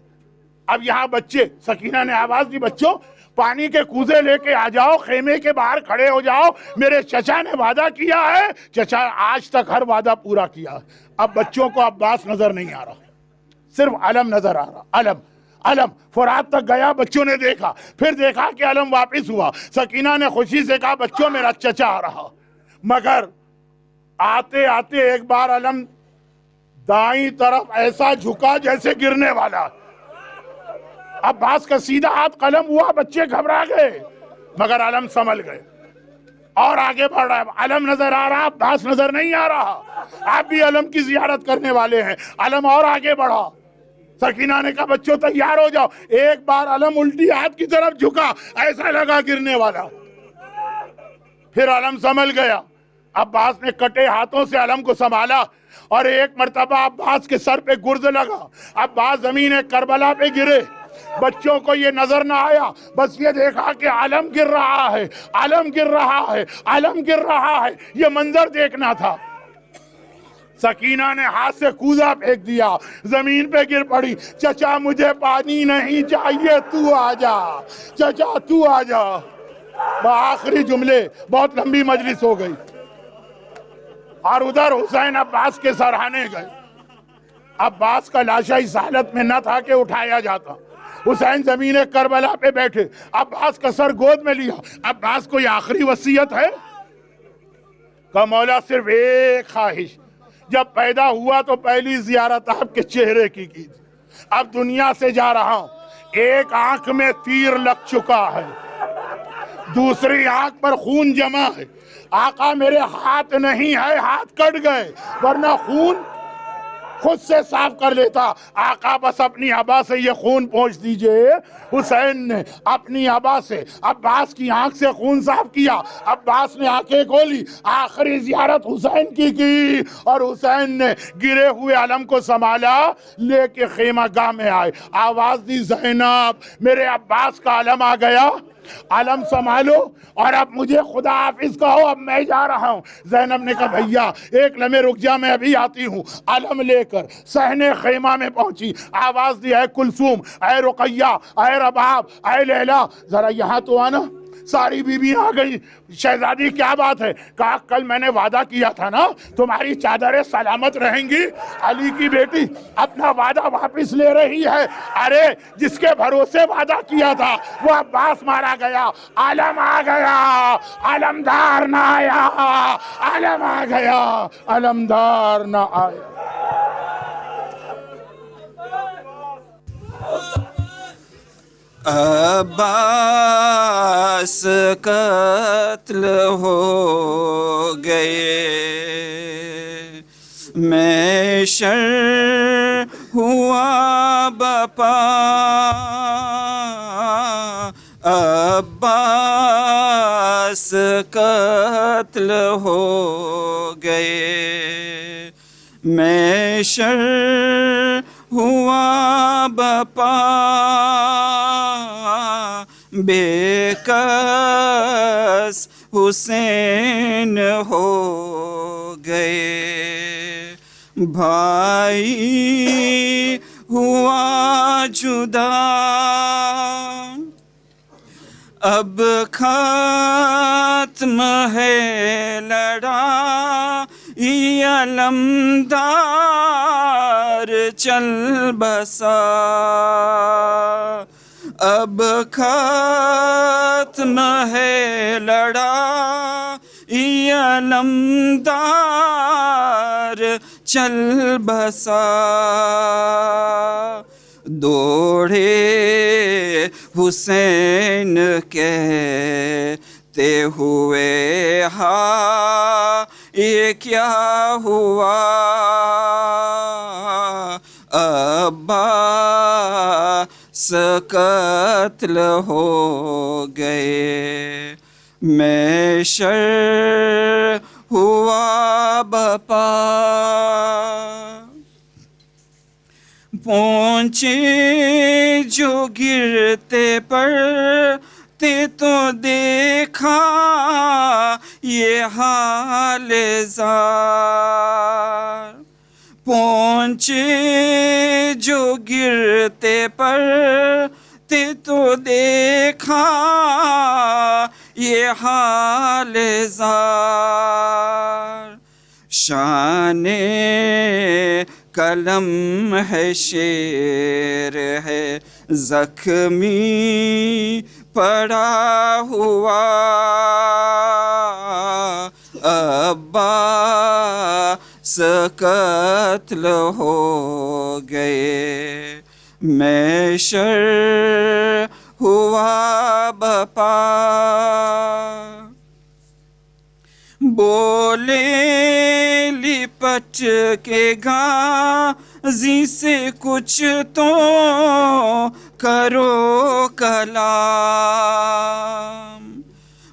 اب یہاں بچے، سکینہ نے آواز دی بچوں پانی کے کوزے لے کے آ جاؤ، خیمے کے باہر کھڑے ہو جاؤ، میرے چچا نے وعدہ کیا ہے، چچا آج تک ہر وعدہ پورا کیا۔ اب بچوں کو عباس نظر نہیں آ رہا، صرف علم نظر آ رہا، علم فرات تک گیا، بچوں نے دیکھا، پھر دیکھا کہ علم واپس ہوا۔ سکینہ نے خوشی سے کہا بچوں میرا چچا آ رہا، مگر آتے آتے ایک بار علم دائیں طرف ایسا جھکا جیسے گرنے والا۔ عباس کا سیدھا ہاتھ قلم ہوا، بچے گھبرا گئے، مگر علم سنبھل گئے اور آگے بڑھ رہا ہے۔ علم نظر آ رہا، عباس نظر نہیں آ رہا۔ آپ بھی علم کی زیارت کرنے والے ہیں۔ علم اور آگے بڑھا۔ سکینہ نے کہا بچوں تیار ہو جاؤ۔ ایک بار علم الٹی ہاتھ کی طرف جھکا، ایسا لگا گرنے والا، پھر علم سنبھل گیا۔ عباس نے کٹے ہاتھوں سے علم کو سنبھالا اور ایک مرتبہ عباس کے سر پہ گرز لگا، عباس زمین کربلا پہ گرے۔ بچوں کو یہ نظر نہ آیا، بس یہ دیکھا کہ علم گر رہا ہے، علم گر رہا ہے، علم گر رہا ہے، یہ منظر دیکھنا تھا۔ سکینہ نے ہاتھ سے کوزہ پھینک دیا، زمین پہ گر پڑی۔ چچا مجھے پانی نہیں چاہیے، تو آ جا، چچا تو آ جا۔ آخری جملے، بہت لمبی مجلس ہو گئی، اور ادھر حسین عباس کے سرہانے گئے۔ عباس کا لاشا اس حالت میں نہ تھا کہ اٹھایا جاتا۔ حسین زمین کربلا پہ بیٹھے، عباس کا سر گود میں لیا۔ عباس کو یہ آخری وصیت ہے کہ مولا صرف ایک خواہش، جب پیدا ہوا تو پہلی زیارت آپ کے چہرے کی تھی، اب دنیا سے جا رہا ہوں، ایک آنکھ میں تیر لگ چکا ہے، دوسری آنکھ پر خون جمع ہے، آقا میرے ہاتھ نہیں ہے، ہاتھ کٹ گئے، ورنہ خون خود سے صاف کر لیتا. آقا بس اپنی ابا سے یہ خون پوچھ دیجئے. حسین نے اپنی ابا سے عباس کی آنکھ سے خون صاف کیا. عباس نے آنکھیں کھولی, آخری زیارت حسین کی اور حسین نے گرے ہوئے علم کو سنبھالا, لے کے خیمہ گاہ میں آئے. آواز دی, زینب میرے عباس کا علم آ گیا, علم سنبھالو اور اب مجھے خدا حافظ کہو, اب میں جا رہا ہوں. زینب نے کہا بھیا ایک لمحے رک جا, میں ابھی آتی ہوں. علم لے کر صحن خیمہ میں پہنچی. آواز دی, اے کلثوم, اے رقیہ, اے رباب, اے لیلا, ذرا یہاں تو آنا. ساری بیویاں آ گئی. شہزادی کیا بات ہے؟ کہا کل میں نے وعدہ کیا تھا نا تمہاری چادریں سلامت رہیں گی. علی کی بیٹی اپنا وعدہ واپس لے رہی ہے. ارے جس کے بھروسے وعدہ کیا تھا وہ عباس مارا گیا, علم آ گیا, علمدار نہ آیا, علم آ گیا, علمدار نہ آیا. عباس قتل ہو گئے, محشر ہوا بپا. عباس قتل ہو گئے, محشر ہوا بپا. بے کس حسین ہو گئے, بھائی ہوا جدا. اب ختم ہے لڑائی, علمدار چل بسا. اب ختم ہے لڑائی, علمدار چل بسا. دوڑے حسین کہتے ہوئے, ہاں یہ کیا ہوا. عباس قتل ہو گئے, محشر ہوا بپا. پہنچے جو گرتے پر تو دیکھا یہ حال زار. پہنچے جو گرتے پر تو دیکھا یہ حال زار. شان قلم ہے شیر ہے زخمی پڑا ہوا. عباس قتل ہو گئے, محشر ہوا بپا. بولے لپٹ کے غازی سے کچھ تو کرو کلام.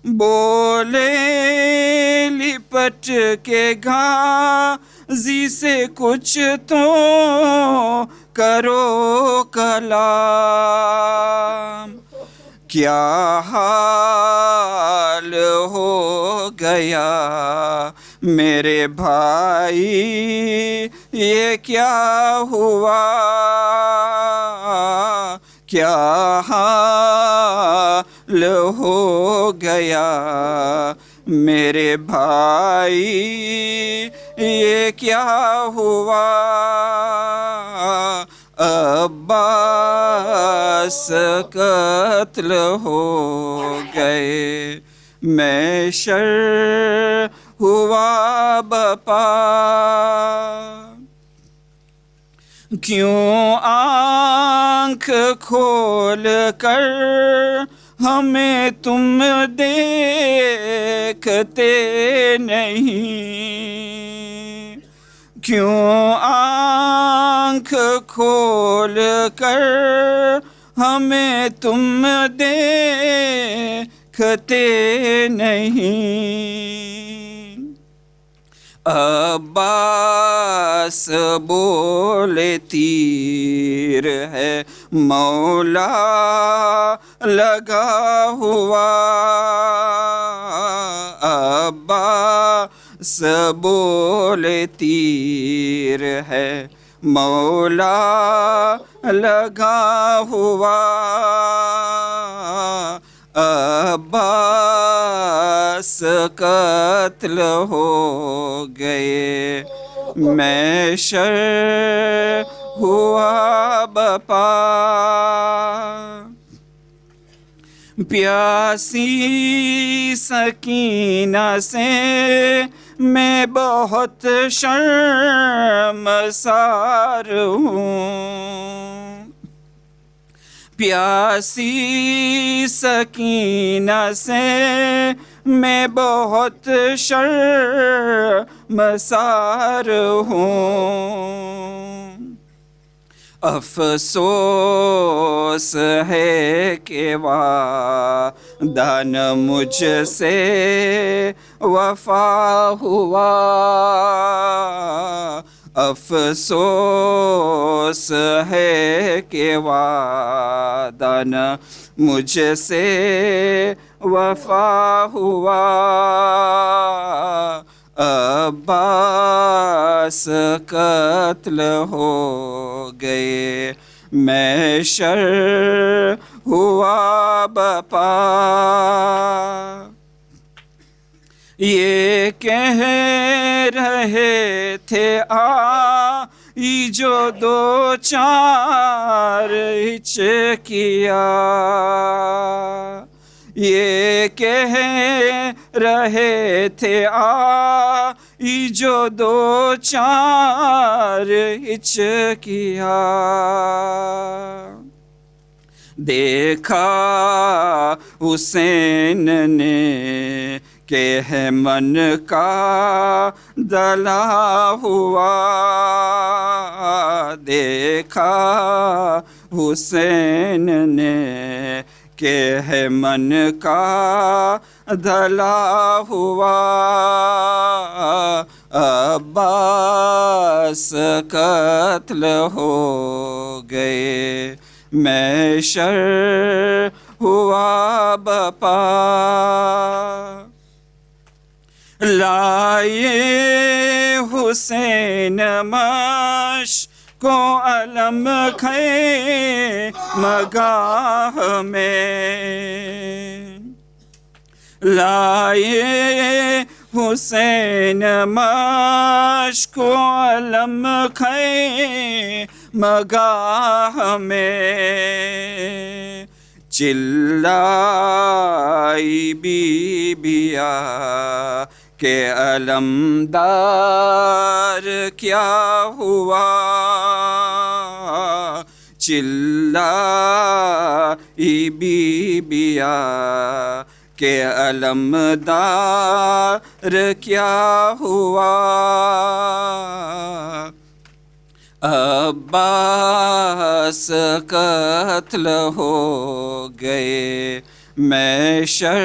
بولے لپٹ کے غازی سے کچھ تو کرو کلام. کیا حال ہو گیا میرے بھائی, یہ کیا ہوا. کیا حال ہو گیا میرے بھائی, یہ کیا ہوا. عباس قتل ہو گئے, محشر ہوا بپا. کیوں آنکھ کھول کر ہمیں تم دیکھتے نہیں. کیوں آنکھ کھول کر ہمیں تم دیکھتے نہیں؟ عباس بولے تیر ہے مولا لگا ہوا، عباس بولے تیر ہے مولا لگا ہوا، عباس قتل ہو گئے، محشر ہوا بپا، پیاسی سکینہ سے میں بہت شرمسار ہوں، پیاسی سکینہ سے میں بہت شرمسار ہوں، افسوس ہے کہ وعدہ نہ مجھ سے وفا ہوا، افسوس ہے کہ وعدہ نہ مجھ سے وفا ہوا، عباس قتل ہو گئے، محشر ہوا بپا، یہ کہہ رہے تھے آئی جو دو چار ہچکیا، یہ کہہ رہے تھے آئی جو دو چار ہچکیا، دیکھا حسین نے کہ ہے من کا دلا ہوا، دیکھا حسین نے کہ ہے من کا دلا ہوا، عباس قتل ہو گئے، محشر ہوا بپا، لائے حسین مشک و علم خیمگاہ میں، لائے حسین مشک و علم خیمگاہ میں، چلائی بی بیا کہ علمدار کیا ہوا، چلائی بی بیا کہ علمدار کیا ہوا، عباس قتل ہو گئے، محشر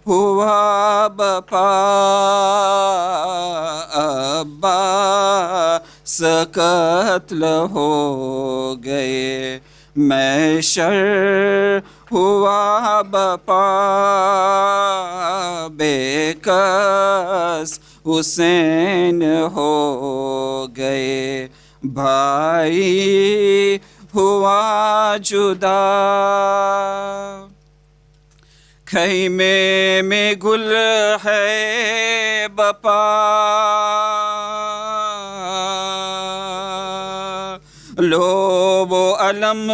ہوا بپا، عباس قتل ہو گئے، محشر ہوا بپا، بے کس حسین ہو گئے، بھائی ہوا جدا، خیمے میں گل ہے بپا، لو وہ علم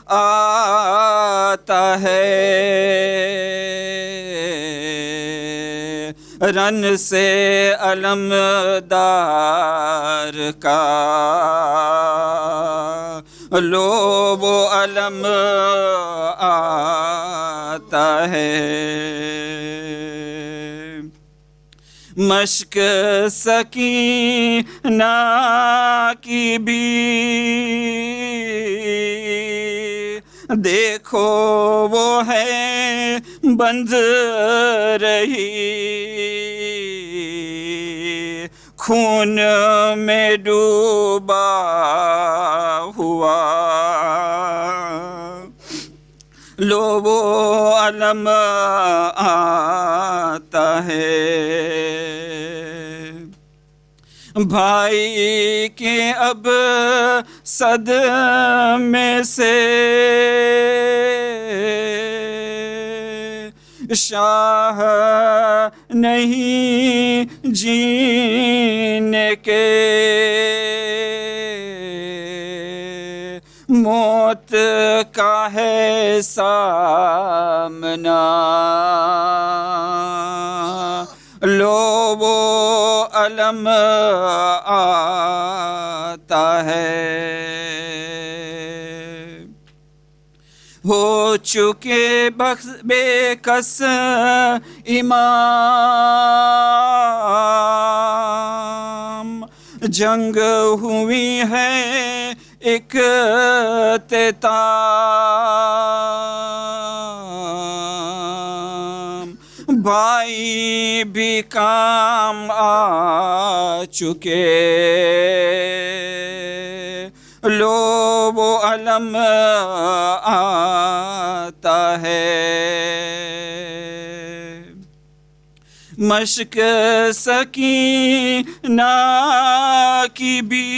آتا ہے، رن سے علمدار کا، لو وہ علم آتا ہے، مشق سکینہ کی بھی دیکھو وہ ہے بند رہی، خون میں ڈوبا ہوا لو وہ علم آتا ہے، بھائی کے اب صدمے سے شاہ نہیں جینے کے، موت کا ہے سامنا لو وہ علم آتا ہے، ہو چکے بے کس امام، جنگ ہوئی ہے اختتام، بھائی بھی کام آ چکے لو وہ علم آتا ہے، مشق سکینہ کی بھی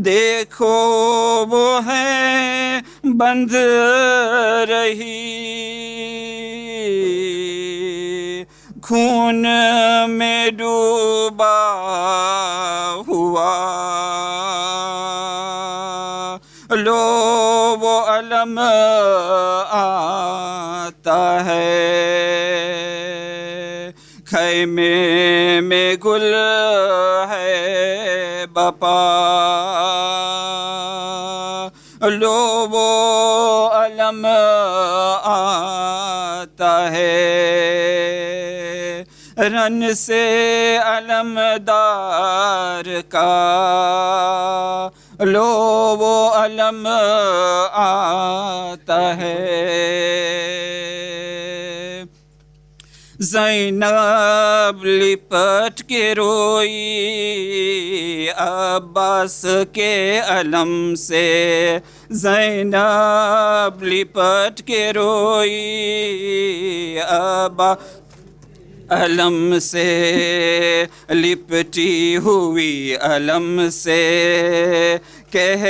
دیکھو وہ ہے بند رہی، خون میں ڈوبا ہوا لو وہ علم آتا ہے، خیمے میں گل ہے بپا لو وہ علم آتا ہے، رن سے علمدار کا لو وہ علم آتا ہے، زینب لپٹ کے روئی عباس کے علم سے، زینب لپٹ کے روئی عباس علم سے، لپٹی ہوئی علم سے کہہ